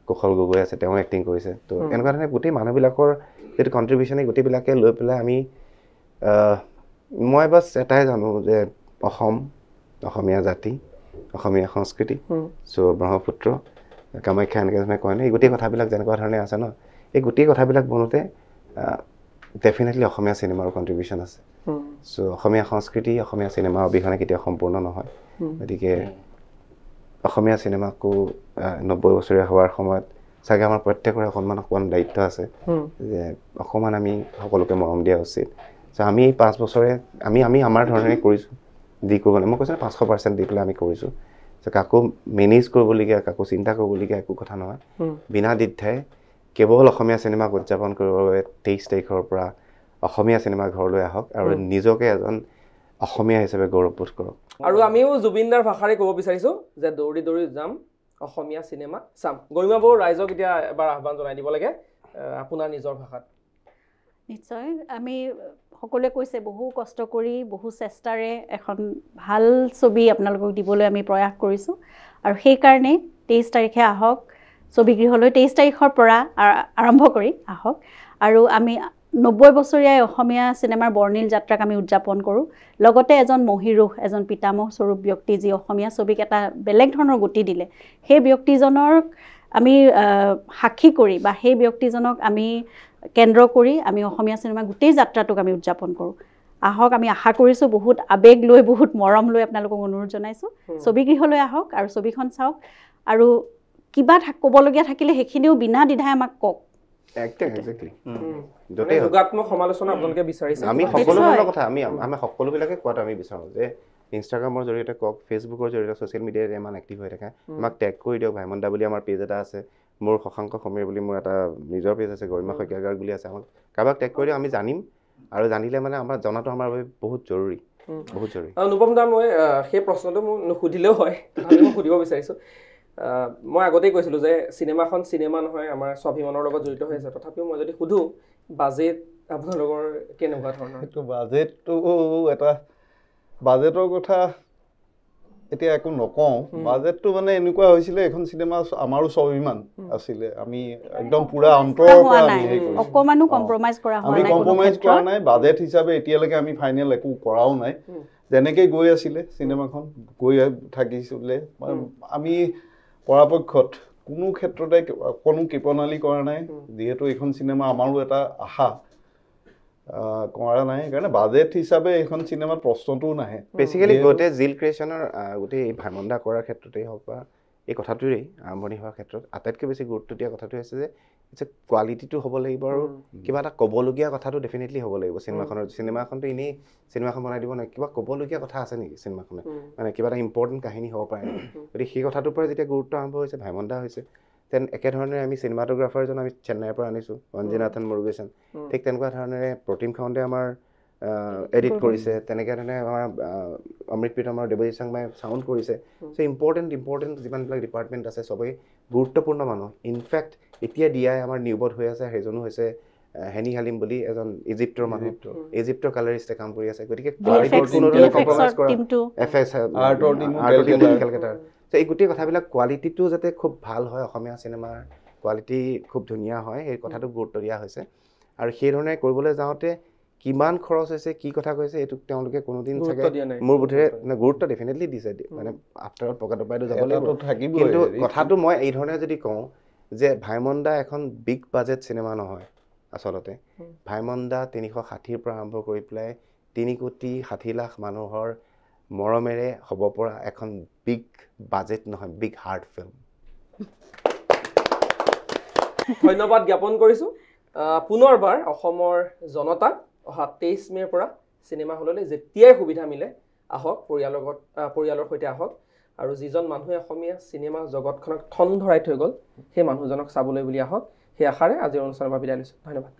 কুশল গগৈ আছে তেওঁ এক্টিং কৰিছে তো এনেকুৱা ধৰণে গোটেই মানুহবিলাকৰ যিটো কণ্ট্ৰিবিউশ্যন এই গোটেইবিলাকে লৈ পেলাই আমি মই বাছ এটাই জানো যে অসমীয়া জাতি অসমীয়া সংস্কৃতি চ' ব্ৰহ্মপুত্ৰ কামাখ্যা এনেকৈ ধৰণে কয় ন এই গোটেই কথাবিলাক যেনেকুৱা ধৰণে আছে ন এই গোটেই কথাবিলাক বনোতে ডেফিনেটলি অসমীয়া চিনেমাৰ কণ্ট্ৰিবিউশ্যন আছে চ' অসমীয়া সংস্কৃতি অসমীয়া চিনেমাৰ অবিহনে কেতিয়াও সম্পূৰ্ণ নহয় গতিকে অসমীয়া চিনেমাকো 90 বছৰীয়া হোৱাৰ সময়ত চাগে আমাৰ প্ৰত্যেকৰে অকণমান দায়িত্ব আছে যে অকণমান আমি সকলোকে মৰম দিয়া উচিত চ' আমি 5 বছৰে আমি আমাৰ ধৰণে কৰিছোঁ যি কৰিব লাগে মই কৈছোঁ 500% দি পেলাই আমি কৰিছোঁ চ' কাকো মেনেজ কৰিবলগীয়া কাকো চিন্তা কৰিবলগীয়া একো কথা নহয় বিনা দ্বিধাই কেৱল অসমীয়া চিনেমাক উদযাপন কৰিবৰ বাবে 23 তাৰিখৰ পৰা অসমীয়া চিনেমা ঘৰলৈ আহক আৰু নিজকে এজন অসমীয়া হিচাপে গৌৰৱবোধ কৰক আৰু আমিও জুবিনদাৰ ভাষাৰে ক'ব বিচাৰিছোঁ যে দৌৰি যাম অসমীয়া চিনেমা চাম গৰিমা বৌ ৰাইজক এতিয়া এবাৰ আহ্বান জনাই দিব লাগে আপোনাৰ নিজৰ ভাষাত নিশ্চয় আমি সকলোৱে কৈছে বহু কষ্ট কৰি বহু চেষ্টাৰে এখন ভাল ছবি আপোনালোকক দিবলৈ আমি প্ৰয়াস কৰিছোঁ আৰু সেইকাৰণে 23 তাৰিখে আহক ছবিগৃহলৈ 23 তাৰিখৰ পৰা আৰম্ভ কৰি আহক আৰু আমি 90 বছৰীয়া অসমীয়া চিনেমাৰ বৰ্ণিল যাত্ৰাক আমি উদযাপন কৰোঁ লগতে এজন মহিৰুহ এজন পিতামহ স্বৰূপ ব্যক্তি যি অসমীয়া ছবিক এটা বেলেগ ধৰণৰ গতি দিলে সেই ব্যক্তিজনৰ আমি সাক্ষী কৰি বা সেই ব্যক্তিজনক আমি কেন্দ্ৰ কৰি আমি অসমীয়া চিনেমা গোটেই যাত্ৰাটোক আমি উদযাপন কৰোঁ আহক আমি আশা কৰিছোঁ বহুত আবেগ লৈ বহুত মৰম লৈ আপোনালোকক অনুৰোধ জনাইছোঁ ছবিগৃহলৈ আহক আৰু ছবিখন চাওক আৰু কিবা ক'বলগীয়া থাকিলে সেইখিনিও বিনা দ্বিধাই আমাক কওক যোগাত্মক সমালোচনা আপোনালোকে বিচাৰিছে আমি সকলোবিলাক কথা আমি সকলোবিলাকে কোৱাটো আমি বিচাৰোঁ যে ইনষ্টাগ্ৰামৰ জৰিয়তে কওক ফেচবুকৰ জৰিয়তে ছ'চিয়েল মিডিয়াত ইমান এক্টিভ হৈ থাকে আমাক টেগ কৰি দিয়ক ভাইমন দা বুলি আমাৰ পেজ এটা আছে মোৰ শশাংক সমীৰ বুলি মোৰ এটা নিজৰ পেজ আছে গৰিমা শইকীয়াগাৰ বুলি আছে আমাক কাৰোবাক টেগ কৰি দিয়ক আমি জানিম আৰু জানিলে মানে আমাৰ জনাটো আমাৰ বাবে বহুত জৰুৰী বহুত জৰুৰী। অনুপম দা, মই সেই প্ৰশ্নটো মোক নুসুধিলেও হয়, তথাপি মই সুধিব বিচাৰিছোঁ। মই আগতেই কৈছিলোঁ যে চিনেমাখন চিনেমা নহয়, আমাৰ স্বাভিমানৰ লগত জড়িত হৈ আছে। তথাপিও মই যদি সুধোঁ, বাজেট আপোনালোকৰ কেনেকুৱা ধৰণৰ? সেইটো বাজেটটো এটা বাজেটৰ কথা এতিয়া একো নকওঁ। বাজেটটো মানে এনেকুৱা হৈছিলে, এখন চিনেমা আমাৰো স্বাভিমান আছিলে, আমি একদম পুৰা অন্তৰৰ পৰা অকমানো কম্প্ৰমাইজ কৰা হোৱা নাই, আমি কম্প্ৰমাইজ কৰা নাই। বাজেট হিচাপে এতিয়ালৈকে আমি ফাইনেল একো কৰাও নাই। যেনেকৈ গৈ আছিলে চিনেমাখন গৈ থাকিছিলে, আমি পৰাপক্ষত কোনো ক্ষেত্ৰতে কোনো কৃপণালী কৰা নাই। যিহেতু এইখন চিনেমা আমাৰো এটা আশা, কৰা নাই, সেইকাৰণে বাজেট হিচাপে এইখন চিনেমাত প্ৰশ্নটোও নাহে। বেচিকেলি গোটেই জিল ক্ৰিয়েশ্যনৰ গোটেই ভাইমন দা কৰাৰ ক্ষেত্ৰতেই হওক বা এই কথাটোৰেই আৰম্ভণি হোৱাৰ ক্ষেত্ৰত আটাইতকৈ বেছি গুৰুত্ব দিয়া কথাটো হৈছে যে কোৱালিটিটো হ'ব লাগিব আৰু কিবা এটা ক'বলগীয়া কথাটো ডেফিনেটলি হ'ব লাগিব চিনেমাখনতো এনেই চিনেমাখন বনাই দিব নহয়, কিবা ক'বলগীয়া কথা আছে নেকি চিনেমাখনে, মানে কিবা এটা ইম্পৰ্টেণ্ট কাহিনী হ'ব পাৰে নেকি? গতিকে সেই কথাটোৰ পৰা যেতিয়া গুৰুত্ব আৰম্ভ হৈছে, ভাইমন দা হৈছে, দেন একেধৰণে আমি চিনেমাটোগ্ৰাফাৰজন আমি চেন্নাইৰ পৰা আনিছোঁ, অঞ্জিনাথন মুৰুগেছন। ঠিক তেনেকুৱা ধৰণেৰে প্ৰতিম খাউণ্ডে আমাৰ এডিট কৰিছে, তেনেকৈ ধৰণে আমাৰ অমৃত প্ৰীতমৰ দেৱজিৎ চাংমাই চাউণ্ড কৰিছে। চ' ইম্পৰ্টেণ্ট যিমানবিলাক ডিপাৰ্টমেণ্ট আছে চবেই গুৰুত্বপূৰ্ণ মানুহ। ইনফেক্ট এতিয়া দিয়াই আমাৰ নিউবৰ্ড হৈ আছে, সেইজনো হৈছে হেনি হালিম বুলি এজন ইজিপ্তৰ মানুহ, ইজিপ্তৰ কালাৰিষ্টে কাম কৰি আছে। গতিকে কম্প্ৰমাইজ কৰা কেলকাতাৰ। চ' এই গোটেই কথাবিলাক কোৱালিটিটো যাতে খুব ভাল হয়, অসমীয়া চিনেমাৰ কোৱালিটি খুব ধুনীয়া হয়, সেই কথাটো গুৰুত্ব দিয়া হৈছে। আৰু সেইধৰণে কৰিবলৈ যাওঁতে কিমান খৰচ হৈছে, কি কথা কৈছে, এইটো তেওঁলোকে কোনোদিন চাগে মোৰ বোধেৰে গুৰুত্ব ডেফিনেটলি দিছে, মানে আফটাৰত পকেটৰ পৰাইতো যাব লাগিব। কিন্তু কথাটো মই এই ধৰণে যদি কওঁ যে ভাইমন দা এখন বিগ বাজেট চিনেমা নহয় আচলতে। ভাইমন দা 360ৰ পৰা আৰম্ভ কৰি পেলাই 3,60,00,000 মানুহৰ মৰমেৰে হ'ব পৰা এখন বিগ বাজেট নহয়, বিগ হাৰ্ট ফিল্ম। ধন্যবাদ জ্ঞাপন কৰিছোঁ। পুনৰবাৰ অসমৰ জনতাক অহা 23 মে'ৰ পৰা চিনেমা হললৈ যেতিয়াই সুবিধা মিলে আহক, পৰিয়ালৰ সৈতে আহক। আৰু যিজন মানুহে অসমীয়া চিনেমা জগতখনক ঠন ধৰাই থৈ গ'ল, সেই মানুহজনক চাবলৈ বুলি আহক। সেই আশাৰে আজিৰ অনুষ্ঠানৰ পৰা বিদায় লৈছোঁ। ধন্যবাদ।